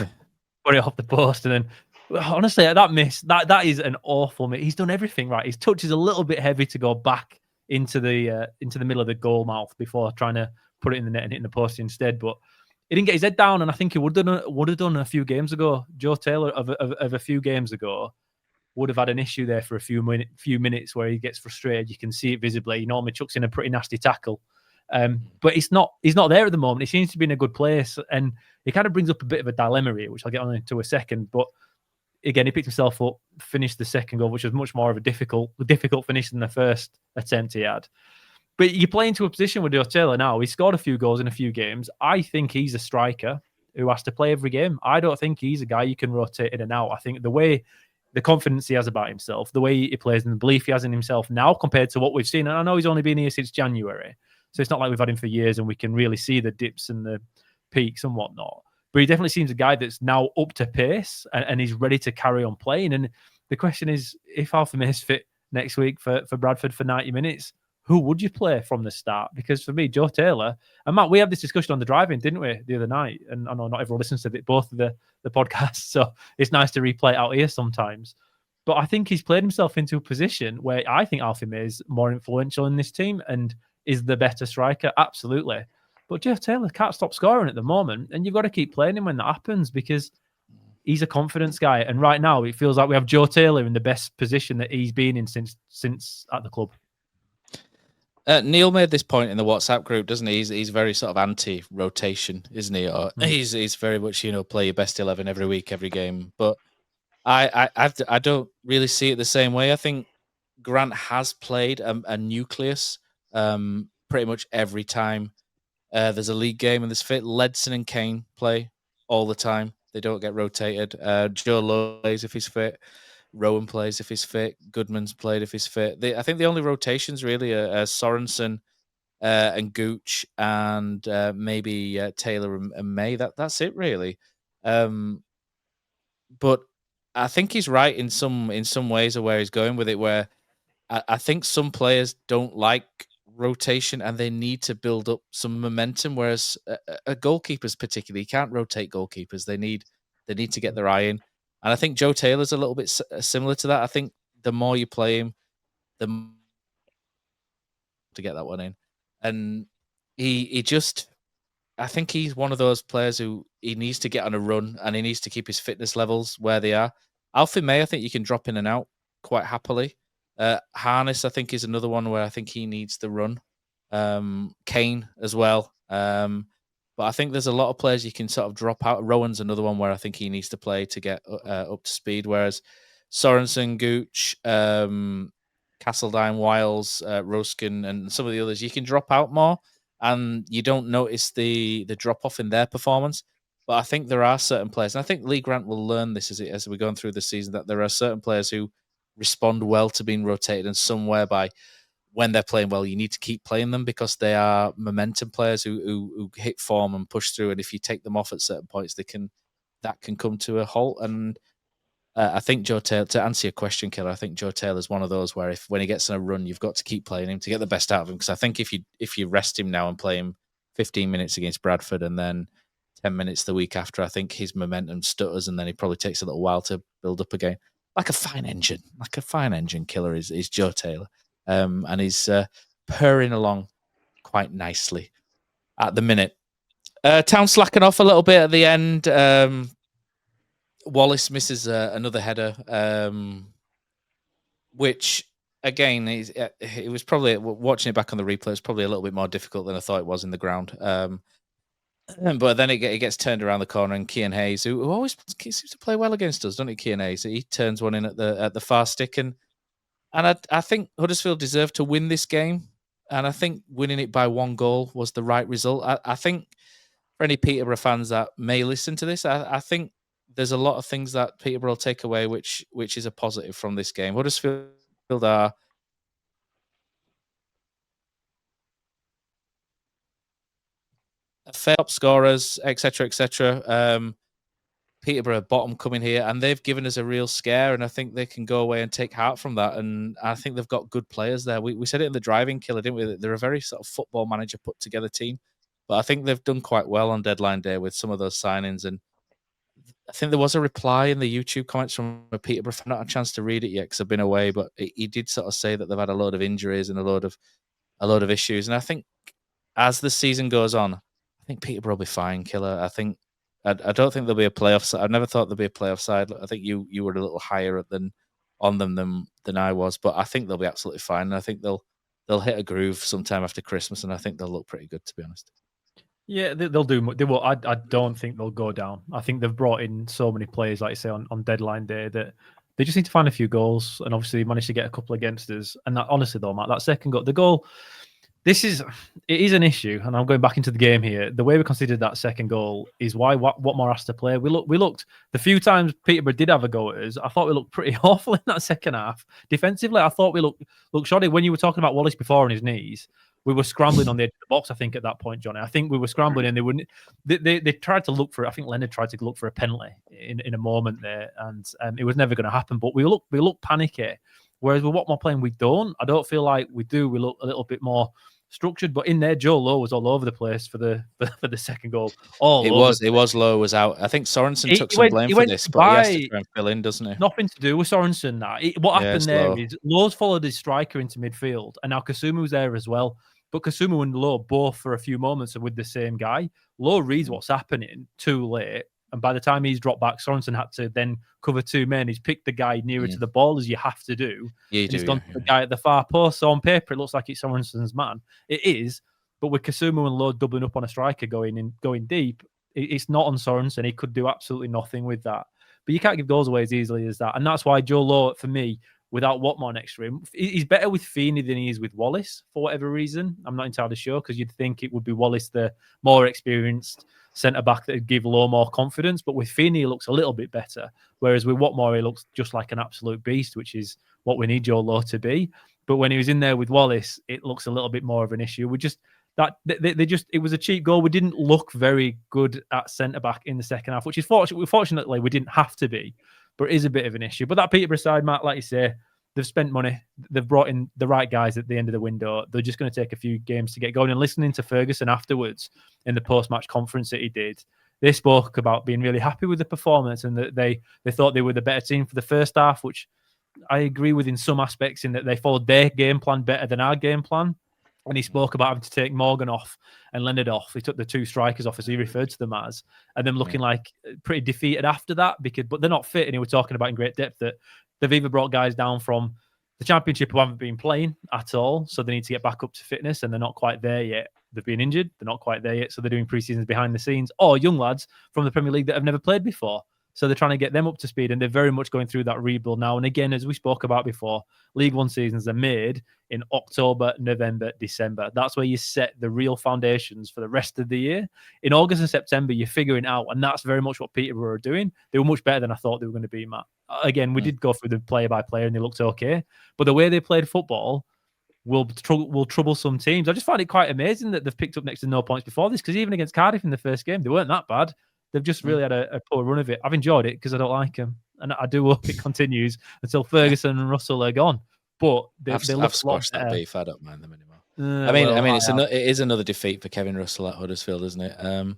put it off the post. And then, honestly, that miss, that is an awful miss. He's done everything right. His touch is a little bit heavy to go back into the middle of the goal mouth before trying to put it in the net and hitting the post instead. But he didn't get his head down, and I think he would have done a few games ago. Joe Taylor of a few games ago would have had an issue there for a few minutes where he gets frustrated. You can see it visibly. He normally chucks in a pretty nasty tackle. But he's not there at the moment. He seems to be in a good place, and it kind of brings up a bit of a dilemma here, which I'll get on into a second. But again, he picked himself up, finished the second goal, which was much more of a difficult finish than the first attempt he had. But you play into a position with Joe Taylor now. He scored a few goals in a few games. I think he's a striker who has to play every game. I don't think he's a guy you can rotate in and out. I think the confidence he has about himself, the way he plays, and the belief he has in himself now compared to what we've seen. And I know he's only been here since January, so it's not like we've had him for years and we can really see the dips and the peaks and whatnot. But he definitely seems a guy that's now up to pace and he's ready to carry on playing. And the question is, if Alfie May's fit next week for Bradford for 90 minutes, who would you play from the start? Because for me, Joe Taylor, and Matt, we had this discussion on the drive-in, didn't we, the other night? And I know not everyone listens to both of the podcasts, so it's nice to replay it out here sometimes. But I think he's played himself into a position where I think Alfie May is more influential in this team and is the better striker, absolutely. But Joe Taylor can't stop scoring at the moment, and you've got to keep playing him when that happens because he's a confidence guy. And right now, it feels like we have Joe Taylor in the best position that he's been in since at the club. Neil made this point in the WhatsApp group, doesn't he? He's very sort of anti-rotation, isn't he? Or he's very much, play your best 11 every week, every game. But I don't really see it the same way. I think Grant has played a nucleus pretty much every time there's a league game and there's fit. Ledson and Kane play all the time. They don't get rotated. Joe Lowe plays if he's fit. Rowan plays if he's fit. Goodman's played if he's fit. I think the only rotations really are Sorensen and Gooch and maybe Taylor and May. That's it really. But I think he's right in some ways of where he's going with it. Where I think some players don't like rotation and they need to build up some momentum. Whereas a goalkeepers particularly can't rotate goalkeepers. They need to get their eye in. And I think Joe Taylor's a little bit similar to that. I think the more you play him, the more to get that one in. And he just, I think he's one of those players who he needs to get on a run and he needs to keep his fitness levels where they are. Alfie May, I think you can drop in and out quite happily. Harness, I think, is another one where I think he needs the run. Kane as well. But I think there's a lot of players you can sort of drop out. Rowan's another one where I think he needs to play to get up to speed. Whereas Sorensen, Gooch, Castledine, Wiles, Roskin, and some of the others, you can drop out more, and you don't notice the drop off in their performance. But I think there are certain players, and I think Lee Grant will learn this as we're going through the season, that there are certain players who respond well to being rotated, and some whereby when they're playing well, you need to keep playing them because they are momentum players who hit form and push through. And if you take them off at certain points, that can come to a halt. And I think Joe Taylor, to answer your question, Killer, I think Joe Taylor is one of those where when he gets in a run, you've got to keep playing him to get the best out of him. Because I think if you rest him now and play him 15 minutes against Bradford and then 10 minutes the week after, I think his momentum stutters and then he probably takes a little while to build up again. Like a fine engine, Killer is Joe Taylor. And he's purring along quite nicely at the minute. Town slacking off a little bit at the end. Wallace misses another header, which again, it was probably, watching it back on the replay, it's probably a little bit more difficult than I thought it was in the ground. But then it gets turned around the corner, and Kean Hayes, who always seems to play well against us, doesn't he? Kean Hayes, he turns one in at the far stick, and I think Huddersfield deserved to win this game, and I think winning it by 1 goal was the right result. I think for any Peterborough fans that may listen to this, I think there's a lot of things that Peterborough will take away, which is a positive from this game. Huddersfield are fair top scorers, etc., etc. Peterborough bottom coming here, and they've given us a real scare, and I think they can go away and take heart from that. And I think they've got good players there. We said it in the driving killer, didn't we? They're a very sort of football manager put together team, but I think they've done quite well on deadline day with some of those signings. And I think there was a reply in the YouTube comments from Peterborough. I've not had a chance to read it yet because I've been away, but he did sort of say that they've had a load of injuries and a load of issues. And I think as the season goes on, I think Peterborough will be fine, Killer. I don't think there'll be a playoff side. I've never thought there'll be a playoff side. I think you were a little higher on them than I was, but I think they'll be absolutely fine. And I think they'll hit a groove sometime after Christmas, and I think they'll look pretty good, to be honest. Yeah, they'll do. They will. I don't think they'll go down. I think they've brought in so many players, like you say, on deadline day, that they just need to find a few goals, and obviously managed to get a couple against us. And that, honestly, though, Matt, that second goal, the goal. It is an issue, and I'm going back into the game here. The way we considered that second goal is why Watmore has to play. We looked the few times Peterborough did have a go at us. I thought we looked pretty awful in that second half. Defensively, I thought we looked shoddy. When you were talking about Wallace before on his knees, we were scrambling on the edge of the box. I think at that point, Johnny, I think we were scrambling, and they wouldn't. They tried to look for. I think Leonard tried to look for a penalty in a moment there, and it was never going to happen. But we look panicky. Whereas with Watmore playing, we don't. I don't feel like we do. We look a little bit more structured, but in there, Joe Lowe was all over the place for the second goal. It was Lowe was out. I think Sorensen took some blame for this, but he has to try and fill in, doesn't he? Nothing to do with Sorensen. What happened there is Lowe's followed his striker into midfield, and now Kasumu there as well. But Kasumu and Lowe both for a few moments are with the same guy. Lowe reads what's happening too late, and by the time he's dropped back, Sorensen had to then cover 2 men. He's picked the guy nearer to the ball, as you have to do. He's gone to the guy at the far post. So on paper, it looks like it's Sorensen's man. It is, but with Kasumu and Lowe doubling up on a striker going deep, it's not on Sorensen. He could do absolutely nothing with that. But you can't give goals away as easily as that. And that's why Joe Lowe, for me, without Watmore next to him, he's better with Feeney than he is with Wallace for whatever reason. I'm not entirely sure, because you'd think it would be Wallace, the more experienced centre-back, that would give Lowe more confidence. But with Feeney, he looks a little bit better. Whereas with Watmore, he looks just like an absolute beast, which is what we need Joe Lowe to be. But when he was in there with Wallace, it looks a little bit more of an issue. It was a cheap goal. We didn't look very good at centre-back in the second half, which is fortunately we didn't have to be. But it is a bit of an issue. But that Peterborough side, Matt, like you say, they've spent money. They've brought in the right guys at the end of the window. They're just going to take a few games to get going. And listening to Ferguson afterwards in the post-match conference that he did, they spoke about being really happy with the performance, and that they thought they were the better team for the first half, which I agree with in some aspects, in that they followed their game plan better than our game plan. And he spoke about having to take Morgan off and Leonard off. He took the 2 strikers off, as he referred to them as, and them looking like pretty defeated after that, but they're not fit. And he was talking about in great depth that they've either brought guys down from the Championship who haven't been playing at all, so they need to get back up to fitness, and they're not quite there yet. They've been injured, they're not quite there yet, so they're doing pre-seasons behind the scenes, or young lads from the Premier League that have never played before. So they're trying to get them up to speed, and they're very much going through that rebuild now. And again, as we spoke about before, League One seasons are made in October, November, December. That's where you set the real foundations for the rest of the year. In August and September, you're figuring out, and that's very much what Peterborough are doing. They were much better than I thought they were going to be, Matt. Again, we did go through the player-by-player, and they looked okay. But the way they played football will trouble some teams. I just find it quite amazing that they've picked up next to no points before this, because even against Cardiff in the first game, they weren't that bad. They've just really had a poor run of it. I've enjoyed it because I don't like them, and I do hope it continues until Ferguson and Russell are gone. But I've squashed that beef. I don't mind them anymore. I mean, it is another defeat for Kevin Russell at Huddersfield, isn't it?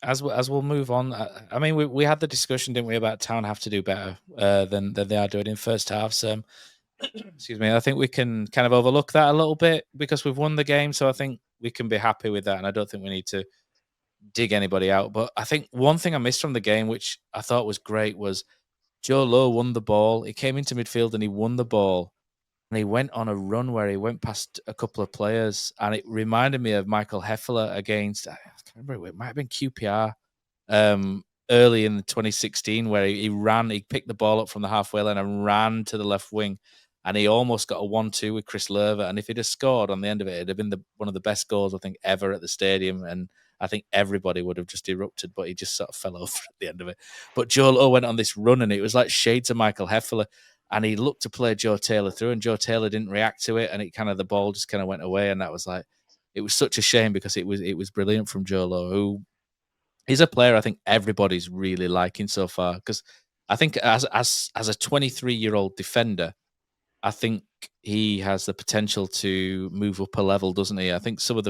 As we'll move on, I mean, we had the discussion, didn't we, about Town have to do better than they are doing in first halves. Excuse me. I think we can kind of overlook that a little bit because we've won the game, so I think we can be happy with that, and I don't think we need to dig anybody out. But I think one thing I missed from the game, which I thought was great, was Joe Lowe won the ball. He came into midfield and he won the ball, and he went on a run where he went past a couple of players, and it reminded me of Michael Heffler against, I can't remember, it might have been QPR early in 2016, where he picked the ball up from the halfway line and ran to the left wing. And he almost got a 1-2 with Chris Lerver. And if he'd have scored on the end of it, it'd have been one of the best goals, I think, ever at the stadium. And I think everybody would have just erupted, but he just sort of fell over at the end of it. But Joe Lowe went on this run, and it was like shades of Michael Heffler. And he looked to play Joe Taylor through, and Joe Taylor didn't react to it. And the ball just kind of went away. And that was like, it was such a shame because it was brilliant from Joe Lowe, who is a player I think everybody's really liking so far. Because I think as a 23-year-old defender, I think he has the potential to move up a level, doesn't he? I think some of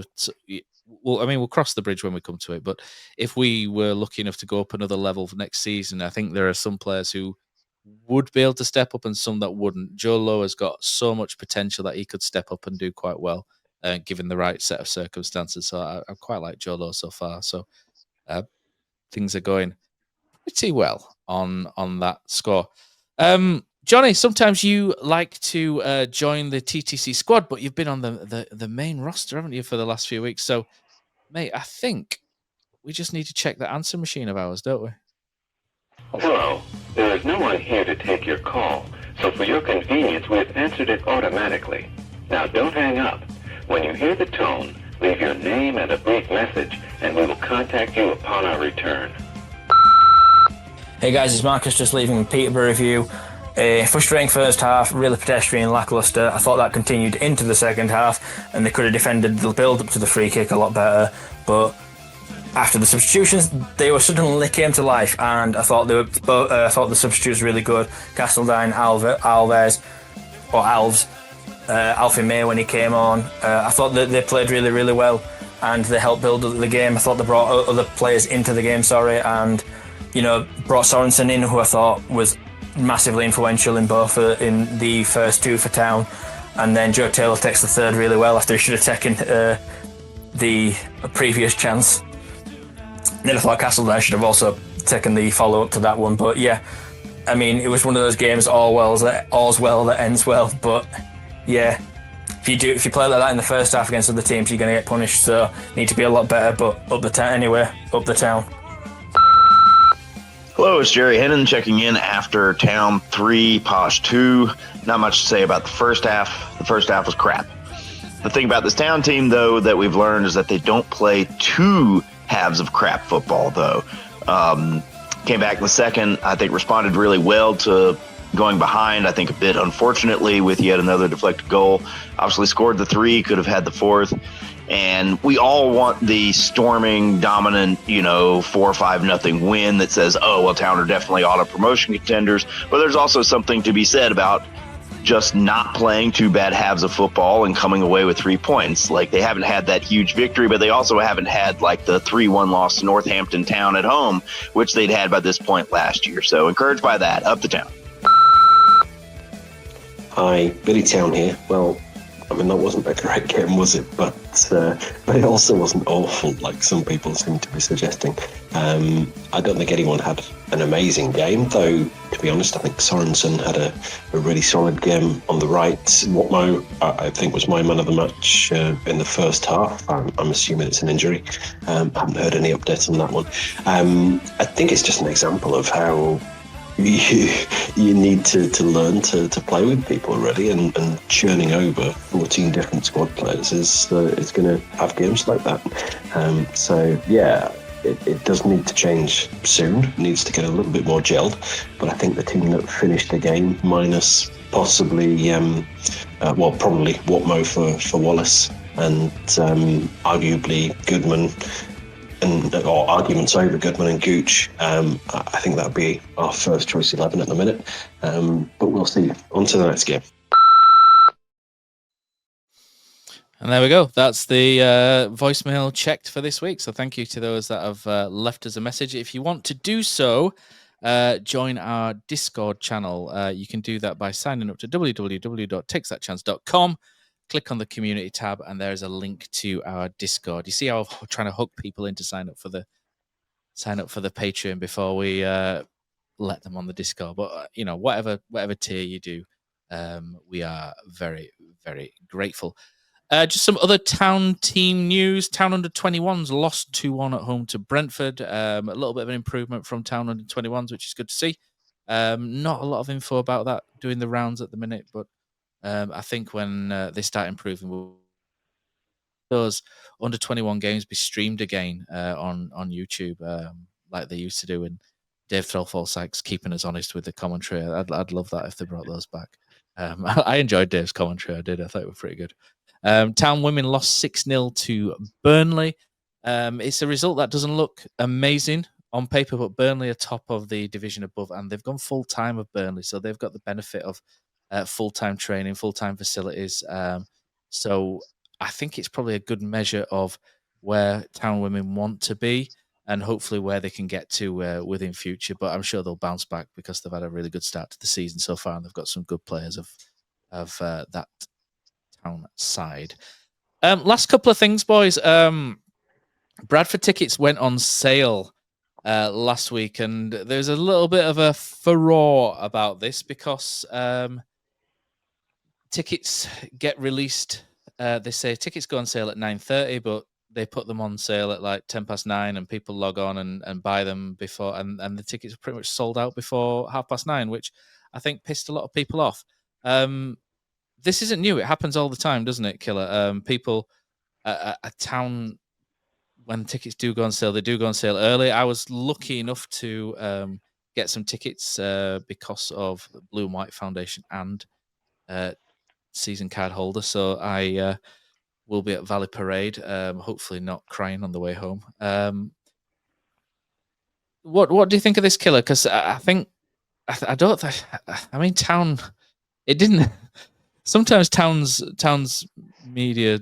we'll cross the bridge when we come to it, but if we were lucky enough to go up another level for next season, I think there are some players who would be able to step up and some that wouldn't. Joe Lowe has got so much potential that he could step up and do quite well, given the right set of circumstances. So I quite like Joe Lowe so far. So things are going pretty well on that score. Johnny, sometimes you like to join the TTC squad, but you've been on the main roster, haven't you, for the last few weeks? So, mate, I think we just need to check the answer machine of ours, don't we? Hello. There is no one here to take your call, so for your convenience, we have answered it automatically. Now, don't hang up. When you hear the tone, leave your name and a brief message, and we will contact you upon our return. Hey guys, it's Marcus, just leaving a Peterborough review. Frustrating first half, really pedestrian, lacklustre. I thought that continued into the second half, and they could have defended the build up to the free kick a lot better. But after the substitutions, they suddenly came to life, and I thought the substitutes were really good. Castledine, Alves, Alfie May when he came on. I thought that they played really, really well, and they helped build the game. I thought they brought other players into the game, and brought Sorensen in, who I thought was massively influential in both in the first two for Town, and then Joe Taylor takes the third really well after he should have taken the previous chance. And then I thought Castledine should have also taken the follow up to that one, but yeah, I mean, it was one of those games, all's well that ends well. But yeah, if you play like that in the first half against other teams, you're going to get punished, so need to be a lot better. But up the Town. Hello, it's Jerry Hennon checking in after Town 3, Posh 2. Not much to say about the first half. The first half was crap. The thing about this Town team, though, that we've learned is that they don't play two halves of crap football, though. Came back in the second, I think responded really well to going behind, I think a bit unfortunately with yet another deflected goal. Obviously scored the 3, could have had the 4th. And we all want the storming, dominant, 4-5-0 win that says, oh, well, Town are definitely auto promotion contenders. But there's also something to be said about just not playing two bad halves of football and coming away with 3 points. Like, they haven't had that huge victory, but they also haven't had like the 3-1 loss to Northampton Town at home, which they'd had by this point last year. So encouraged by that. Up the Town. Billy Town here. Well, I mean, that wasn't a great game, was it? But it also wasn't awful, like some people seem to be suggesting. I don't think anyone had an amazing game, though, to be honest. I think Sorensen had a really solid game on the right. Watmo, I think, was my man of the match in the first half. I'm assuming it's an injury. Haven't heard any updates on that one. I think it's just an example of how you need to learn to play with people already, and churning over 14 different squad players is going to have games like that. So yeah, it does need to change soon. It needs to get a little bit more gelled, but I think the team that finished the game, minus possibly probably Watmo for Wallace, and arguably Goodman, or arguments over Goodman and Gooch, I think that would be our first choice 11 at the minute. But we'll see. On to the next game. And there we go. That's the voicemail checked for this week. So thank you to those that have left us a message. If you want to do so, join our Discord channel. You can do that by signing up to www.takesthatchance.com. Click on the community tab, and there's a link to our Discord. You see how I'm trying to hook people in to sign up for the Patreon before we let them on the Discord. But whatever tier you do, we are very, very grateful. Just some other Town team news. Town under-21s lost 2-1 at home to Brentford. A little bit of an improvement from Town under-21s, which is good to see. Not a lot of info about that doing the rounds at the minute, but I think when they start improving, those under-21 games be streamed again on YouTube like they used to do, and Dave Threlfall-Sykes keeping us honest with the commentary. I'd love that if they brought those back. I enjoyed Dave's commentary. I thought it was pretty good. Town women lost 6-0 to Burnley. It's a result that doesn't look amazing on paper, but Burnley are top of the division above, and they've gone full-time of Burnley, so they've got the benefit of full-time training, full-time facilities. So I think it's probably a good measure of where Town women want to be, and hopefully where they can get to within future. But I'm sure they'll bounce back because they've had a really good start to the season so far, and they've got some good players of that Town side. Last couple of things, boys. Bradford tickets went on sale last week, and there's a little bit of a furore about this because tickets get released. They say tickets go on sale at 9:30, but they put them on sale at like 9:10, and people log on and buy them before, and the tickets are pretty much sold out before 9:30, which I think pissed a lot of people off. This isn't new. It happens all the time, doesn't it, Killer? People at Town, when tickets do go on sale, they do go on sale early. I was lucky enough to get some tickets because of the Blue and White Foundation and season card holder. So I will be at Valley Parade, hopefully not crying on the way home. What do you think of this, Killer? Because I think Town. It didn't. Sometimes Town's media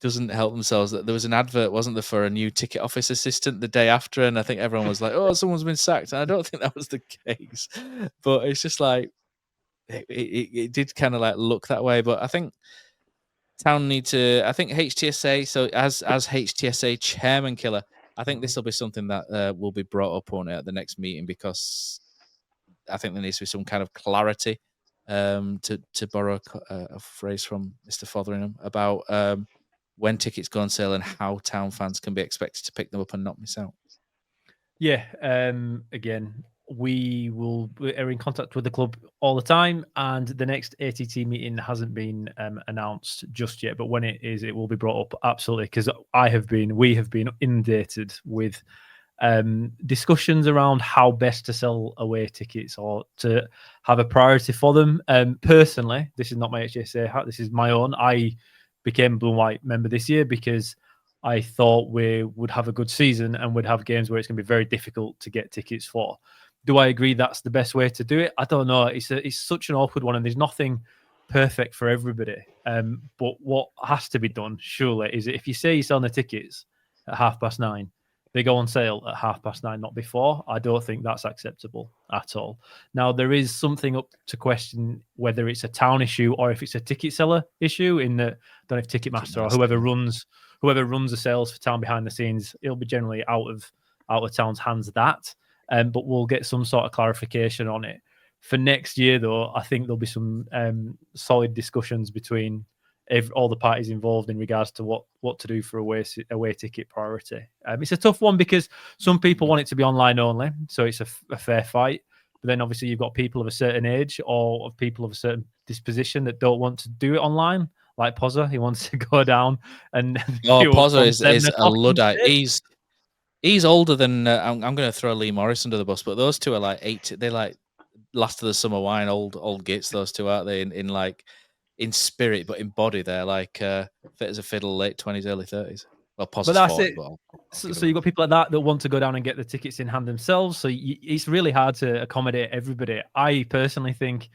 doesn't help themselves. That there was an advert, wasn't there, for a new ticket office assistant the day after, and I think everyone was like, "Oh, someone's been sacked." And I don't think that was the case, but it's just like it did kind of like look that way. But I think Town need to. I think HTSA. So as HTSA chairman, Killer, I think this will be something that will be brought up on it at the next meeting, because I think there needs to be some kind of clarity. To borrow a phrase from Mr. Fotheringham about when tickets go on sale and how Town fans can be expected to pick them up and not miss out. Yeah, again, we are in contact with the club all the time, and the next ATT meeting hasn't been announced just yet, but when it is, it will be brought up, absolutely, because we have been inundated with discussions around how best to sell away tickets or to have a priority for them. Personally, this is not my HTSA hat, this is my own. I became a Blue and White member this year because I thought we would have a good season and would have games where it's going to be very difficult to get tickets for. Do I agree that's the best way to do it? I don't know. It's such an awkward one, and there's nothing perfect for everybody. But what has to be done, surely, is if you say you're selling the tickets at 9:30, they go on sale at 9:30, not before. I don't think that's acceptable at all. Now, there is something up to question whether it's a town issue or if it's a ticket seller issue. In that, I don't know if Ticketmaster or whoever runs the sales for town behind the scenes, it'll be generally out of town's hands. But we'll get some sort of clarification on it for next year. Though I think there'll be some solid discussions between all the parties involved in regards to what to do for away ticket priority. It's a tough one because some people want it to be online only, so it's a fair fight. But then obviously you've got people of a certain age or of people of a certain disposition that don't want to do it online. Like Pozza, he wants to go down and. Pozza is a Luddite. He's older than I'm going to throw Lee Morris under the bus, but those two are like 8. They like last of the summer wine, old gits. Those two, aren't they? In spirit, but in body, they're like fit as a fiddle, late 20s, early 30s. Well, Pozza's 40, but so you've got people like that want to go down and get the tickets in hand themselves. So it's really hard to accommodate everybody. I personally think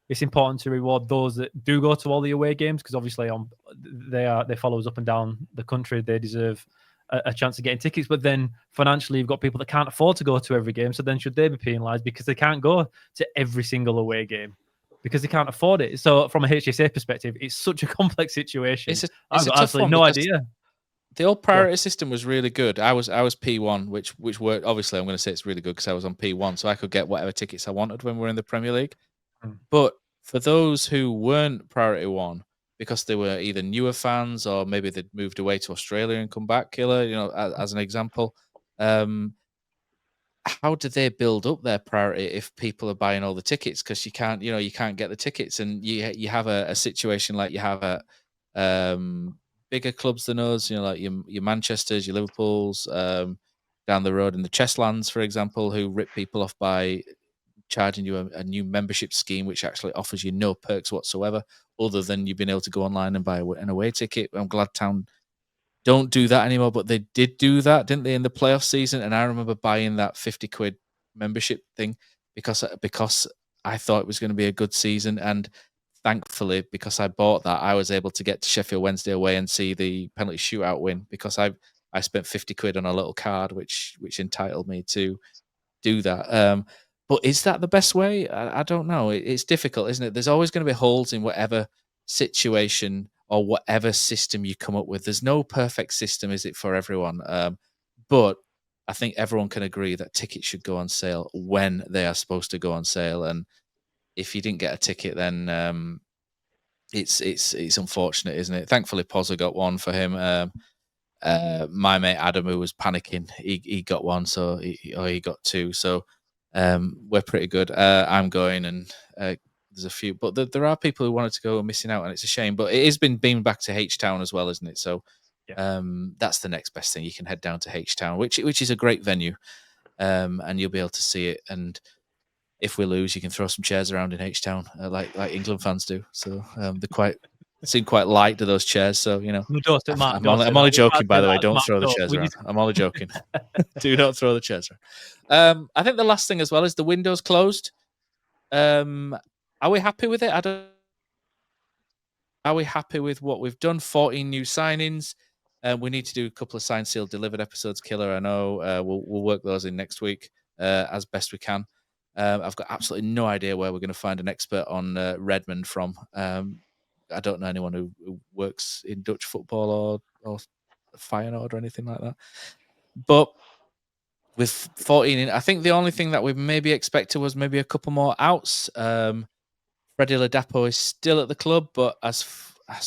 it's important to reward those that do go to all the away games because obviously they follow us up and down the country. They deserve a chance of getting tickets. But then financially, you've got people that can't afford to go to every game. So then should they be penalised because they can't go to every single away game? Because they can't afford it. So from a HTSA perspective, it's such a complex situation. I've got absolutely no idea. The old priority system was really good. I was P1, which worked. Obviously, I'm going to say it's really good because I was on P1, so I could get whatever tickets I wanted when we were in the Premier League. But for those who weren't priority 1, because they were either newer fans or maybe they'd moved away to Australia and come back, Killer, as an example, how do they build up their priority if people are buying all the tickets? Because you can't get the tickets, and you have a situation like you have at bigger clubs than us, like your Manchesters, your Liverpools, down the road in the Chesslands, for example, who rip people off by charging you a new membership scheme, which actually offers you no perks whatsoever, other than you've been able to go online and buy an away ticket. I'm glad Town don't do that anymore, but they did do that, didn't they, in the playoff season? And I remember buying that 50 quid membership thing because I thought it was going to be a good season. And thankfully, because I bought that, I was able to get to Sheffield Wednesday away and see the penalty shootout win because I spent 50 quid on a little card, which entitled me to do that. But is that the best way? I don't know. It's difficult, isn't it? There's always going to be holes in whatever situation or whatever system you come up with. There's no perfect system, is it, for everyone? But I think everyone can agree that tickets should go on sale when they are supposed to go on sale. And if you didn't get a ticket, then it's unfortunate, isn't it? Thankfully, Pozza got one for him. My mate Adam, who was panicking, he got one, so he got 2. So we're pretty good. I'm going, and there's a few, but there are people who wanted to go missing out, and it's a shame. But it has been beamed back to H-Town as well, isn't it? So that's the next best thing. You can head down to H-Town, which is a great venue, and you'll be able to see it. And if we lose, you can throw some chairs around in H-Town, like England fans do. So they seem quite light to those chairs. So I'm only joking, by the way. Don't throw the chairs around. I'm only joking. Do not throw the chairs around. I think the last thing as well is the window's closed. Are we happy with it? Are we happy with what we've done? 14 new signings. We need to do a couple of signed, sealed, delivered episodes, Killer. I know we'll work those in next week as best we can. I've got absolutely no idea where we're going to find an expert on Redmond from. I don't know anyone who works in Dutch football or Feyenoord or anything like that. But with 14 in, I think the only thing that we maybe expected was maybe a couple more outs. Freddie Ladapo is still at the club, but as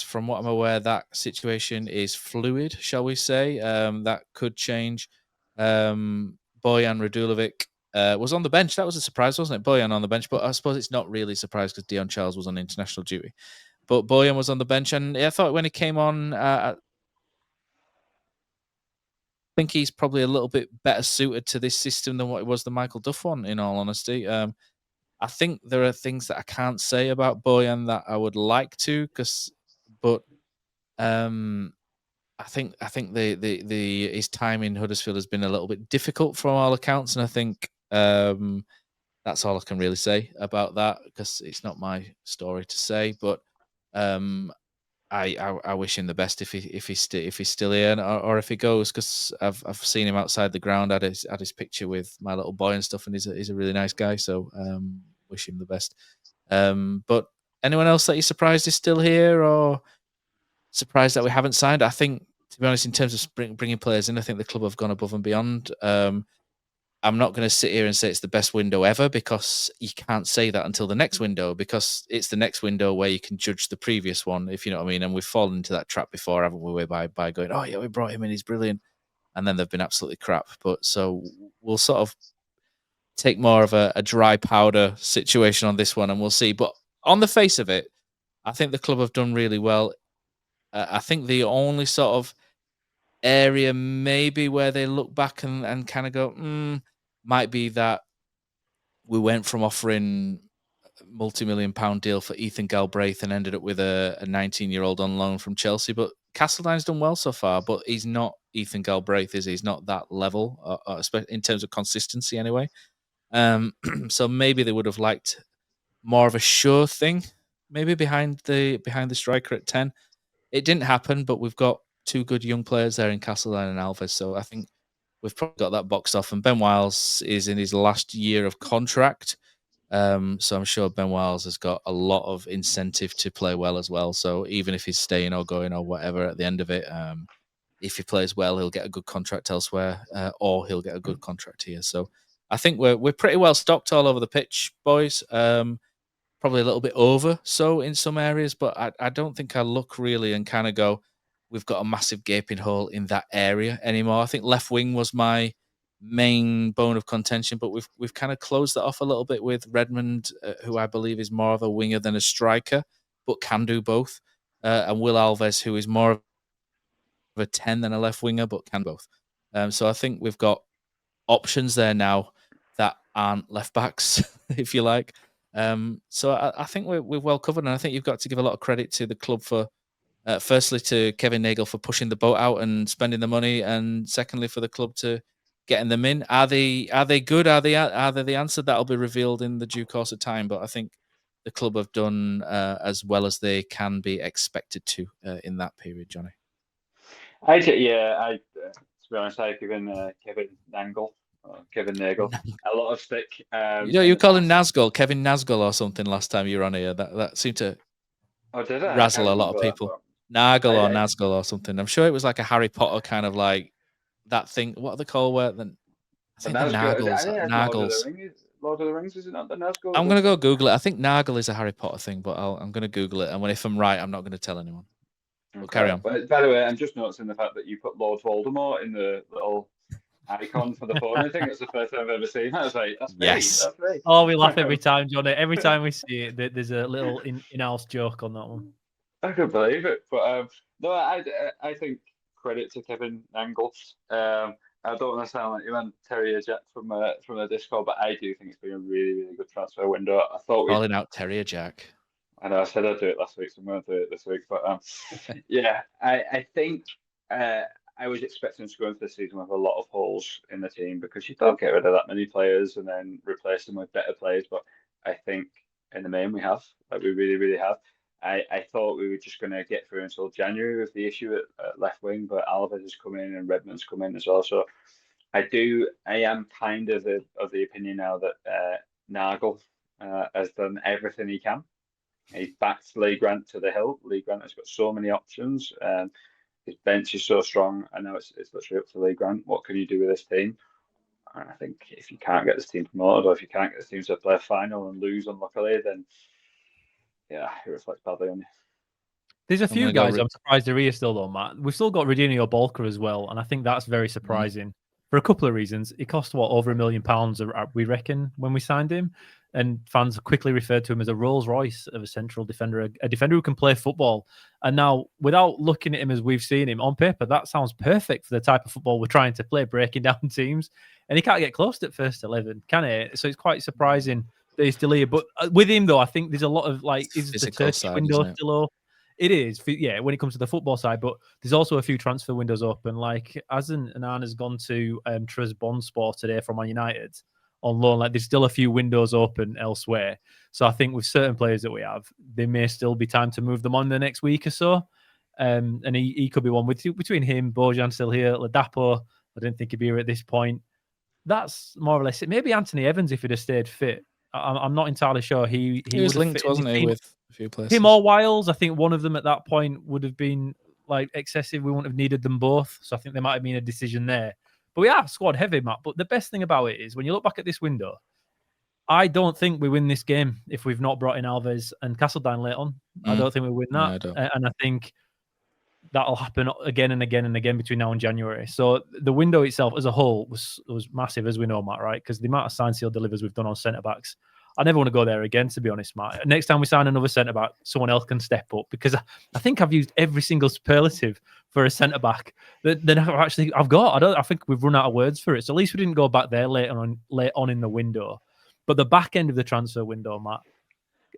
from what I'm aware, that situation is fluid, shall we say. That could change. Bojan Radulovic was on the bench. That was a surprise, wasn't it? Bojan on the bench, but I suppose it's not really a surprise because Dion Charles was on international duty. But Bojan was on the bench, and I thought when he came on, I think he's probably a little bit better suited to this system than what it was the Michael Duff one, in all honesty. I think there are things that I can't say about Bojan that I would like to, but I think his time in Huddersfield has been a little bit difficult from all accounts, and I think that's all I can really say about that because it's not my story to say. But I I wish him the best if he's still here or if he goes, because I've seen him outside the ground. Had his picture with my little boy and stuff, and he's a really nice guy. So wish him the best. But anyone else that you're surprised is still here, or surprised that we haven't signed? I think, to be honest, in terms of bringing players in, I think the club have gone above and beyond. I'm not going to sit here and say it's the best window ever, because you can't say that until the next window, because it's the next window where you can judge the previous one, if you know what I mean. And we've fallen into that trap before, haven't we, by going, oh yeah, we brought him in, he's brilliant, and then they've been absolutely crap. But so we'll sort of take more of a dry powder situation on this one, and we'll see. But on the face of it, I think the club have done really well. I think the only sort of area maybe where they look back and kind of go, might be that we went from offering a multi-million-pound deal for Ethan Galbraith and ended up with a 19-year-old on loan from Chelsea. But Castledine's done well so far, but he's not Ethan Galbraith, is he? He's not that level, especially in terms of consistency anyway. So maybe they would have liked more of a sure thing, maybe behind the striker at 10. It didn't happen, but we've got two good young players there in Castledine and Alves, so I think we've probably got that boxed off. And Ben Wiles is in his last year of contract, so I'm sure Ben Wiles has got a lot of incentive to play well as well. So even if he's staying or going or whatever at the end of it, if he plays well, he'll get a good contract elsewhere, or he'll get a good contract here. So I think we're pretty well stocked all over the pitch, boys. Probably a little bit over so in some areas, but I don't think I look really and kind of go, we've got a massive gaping hole in that area anymore. I think left wing was my main bone of contention, but we've kind of closed that off a little bit with Redmond, who I believe is more of a winger than a striker, but can do both, and Will Alves, who is more of a 10 than a left winger, but can both. So I think we've got options there now that aren't left backs, if you like. So I think we're well covered, and I think you've got to give a lot of credit to the club for, firstly, to Kevin Nagel for pushing the boat out and spending the money, and secondly for the club to getting them in. Are they good? Are they the answer? That'll be revealed in the due course of time. But I think the club have done as well as they can be expected to in that period, Johnny. To be honest, I've given Kevin Nagel a lot of stick. You call him Nazgul, Kevin Nazgul or something last time you were on here. That seemed to razzle a lot of people. Nagel or Nazgul or something. I'm sure it was like a Harry Potter kind of like that thing. What are they called? I think the Nagels. Lord of the Rings, is it not the Nazgul? I'm going to go Google it. I think Nagel is a Harry Potter thing, but I'm going to Google it. And if I'm right, I'm not going to tell anyone. We'll carry on. But by the way, I'm just noticing the fact that you put Lord Voldemort in the little icon for the phone. I think it's the first time I've ever seen that. I was like, that's great. Yes. That's great. Oh, we laugh every time, Johnny. Every time we see it, there's a little in-house joke on that one. I could believe it. But no, I think credit to Kevin Nagel. I don't want to sound like you meant Terrier Jack from the Discord, but I do think it's been a really, really good transfer window. I thought calling out Terrier Jack. I know I said I'd do it last week, so I'm going to do it this week. But yeah, I think I was expecting to go into the season with a lot of holes in the team, because you don't get rid of that many players and then replace them with better players. But I think in the main we have, like we really, really have. I thought we were just going to get through until January with the issue at left wing, but Alves has come in and Redmond's come in as well. So I am kind of the opinion now that Nagel has done everything he can. He's backed Lee Grant to the hill. Lee Grant has got so many options. His bench is so strong, and now it's literally up to Lee Grant. What can you do with this team? And I think if you can't get this team promoted, or if you can't get this team to play a final and lose unluckily, then yeah, it reflects badly on you. There's a few guys I'm surprised they're here still, though, Matt. We've still got Radinho Bolker as well, and I think that's very surprising for a couple of reasons. It cost, over £1 million, we reckon, when we signed him, and fans quickly referred to him as a Rolls Royce of a central defender, a defender who can play football. And now, without looking at him as we've seen him on paper, that sounds perfect for the type of football we're trying to play, breaking down teams. And he can't get close to first 11, can he? So it's quite surprising that he's still here. But with him, though, I think there's a lot of is the Turkish window still open? It is, yeah, when it comes to the football side. But there's also a few transfer windows open. Like Azan Anan has gone to Trabzonspor today from Man United on loan. Like there's still a few windows open elsewhere. So I think with certain players that we have, there may still be time to move them on the next week or so. And he could be one between him, Bojan still here, Ladapo. I didn't think he'd be here at this point. That's more or less it. Maybe Anthony Evans if he'd have stayed fit. I'm not entirely sure. He was linked, wasn't he, with a few places. Him or Wiles. I think one of them at that point would have been like excessive. We wouldn't have needed them both. So I think there might have been a decision there. But we are squad heavy, Matt. But the best thing about it is when you look back at this window, I don't think we win this game if we've not brought in Alves and Castledine late on. I don't think we win that. And I think that'll happen again and again and again between now and January. So the window itself as a whole was massive, as we know, Matt, right? Because the amount of sign seal delivers we've done on centre-backs, I never want to go there again, to be honest, Matt. Next time we sign another centre-back, someone else can step up, because I think I've used every single superlative for a centre-back that I've got. I think we've run out of words for it. So at least we didn't go back there late on in the window. But the back end of the transfer window, Matt,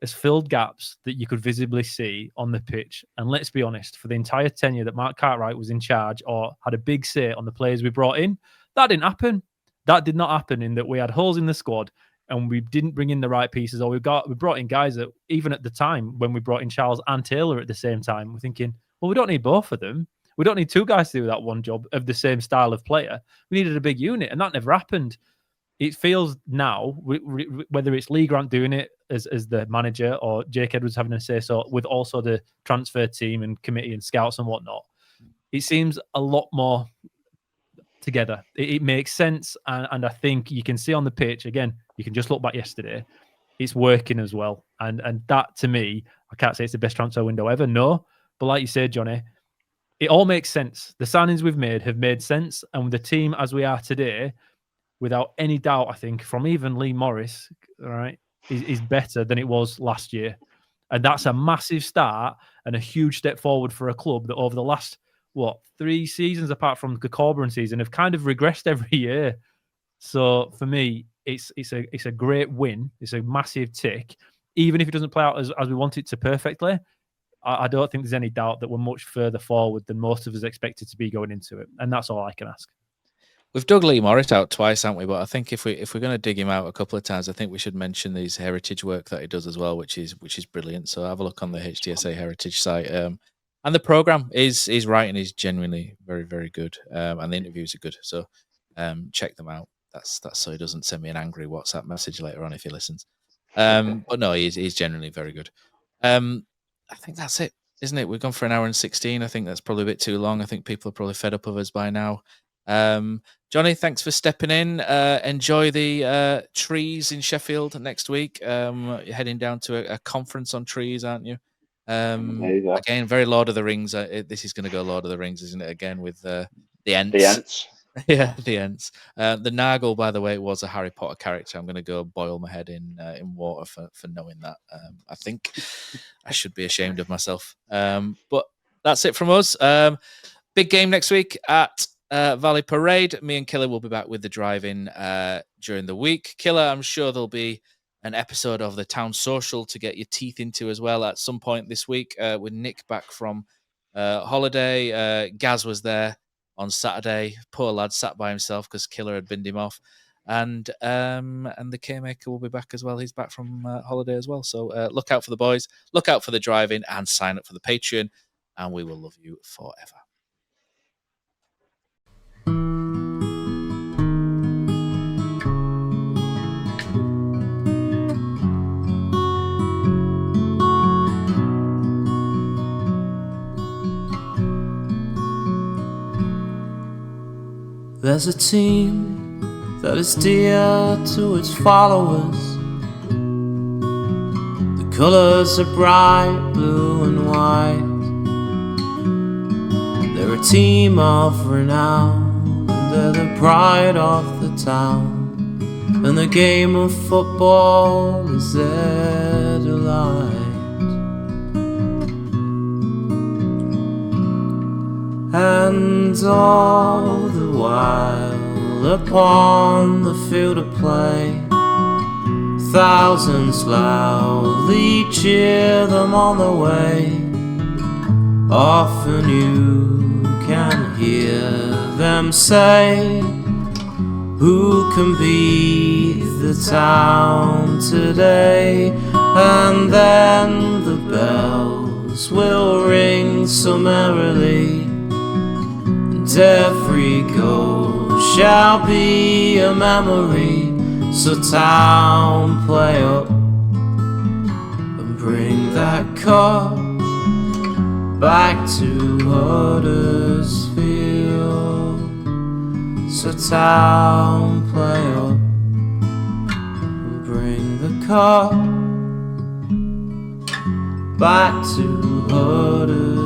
has filled gaps that you could visibly see on the pitch. And let's be honest, for the entire tenure that Mark Cartwright was in charge or had a big say on the players we brought in, that didn't happen. That did not happen, in that we had holes in the squad and we didn't bring in the right pieces, or we brought in guys that, even at the time when we brought in Charles and Taylor at the same time, we're thinking, well, we don't need both of them. We don't need two guys to do that one job of the same style of player. We needed a big unit, and that never happened. It feels now, whether it's Lee Grant doing it as the manager or Jake Edwards having a say so with also the transfer team and committee and scouts and whatnot, it seems a lot more together. It makes sense, and I think you can see on the pitch, again, you can just look back yesterday, it's working as well. And that, to me, I can't say it's the best transfer window ever, no. But like you said, Johnny, it all makes sense. The signings we've made have made sense, and with the team as we are today, without any doubt, I think, from even Lee Morris, all right, is better than it was last year. And that's a massive start and a huge step forward for a club that over the last, 3 seasons, apart from the Corcoran season, have kind of regressed every year. So for me, it's a great win. It's a massive tick. Even if it doesn't play out as we want it to perfectly, I don't think there's any doubt that we're much further forward than most of us expected to be going into it. And that's all I can ask. We've dug Lee Morris out twice, haven't we? But I think if we're going to dig him out a couple of times, I think we should mention his heritage work that he does as well, which is brilliant. So have a look on the HTSA heritage site. And the program, his writing is genuinely very, very good, and the interviews are good. So check them out. That's so he doesn't send me an angry WhatsApp message later on if he listens. But no, he's genuinely very good. I think that's it, isn't it? We've gone for an hour and 16. I think that's probably a bit too long. I think people are probably fed up of us by now. Johnny, thanks for stepping in. Enjoy the trees in Sheffield next week. You're heading down to a conference on trees, aren't you? Again, very Lord of the Rings. This is going to go Lord of the Rings, isn't it? Again with the Ents. The Ents. Yeah, the Ents. The Nargle, by the way, was a Harry Potter character. I'm going to go boil my head in water for knowing that. I think I should be ashamed of myself. But that's it from us. Big game next week at Valley Parade. Me and Killer will be back with the drive-in during the week. Killer, I'm sure there'll be an episode of the Town Social to get your teeth into as well at some point this week with Nick back from holiday. Gaz was there on Saturday. Poor lad sat by himself because Killer had binned him off. And the K-Maker will be back as well. He's back from holiday as well. So look out for the boys, look out for the drive-in, and sign up for the Patreon, and we will love you forever. There's a team that is dear to its followers. The colours are bright blue and white. They're a team of renown, and they're the pride of the town. And the game of football is their delight. And all the while upon the field of play, thousands loudly cheer them on the way. Often you can hear them say, who can beat the town today? And then the bells bells will ring so merrily, and every goal shall be a memory. So town, play up and bring that cup back to Huddersfield. So town, play up and bring the cup back to Huddersfield.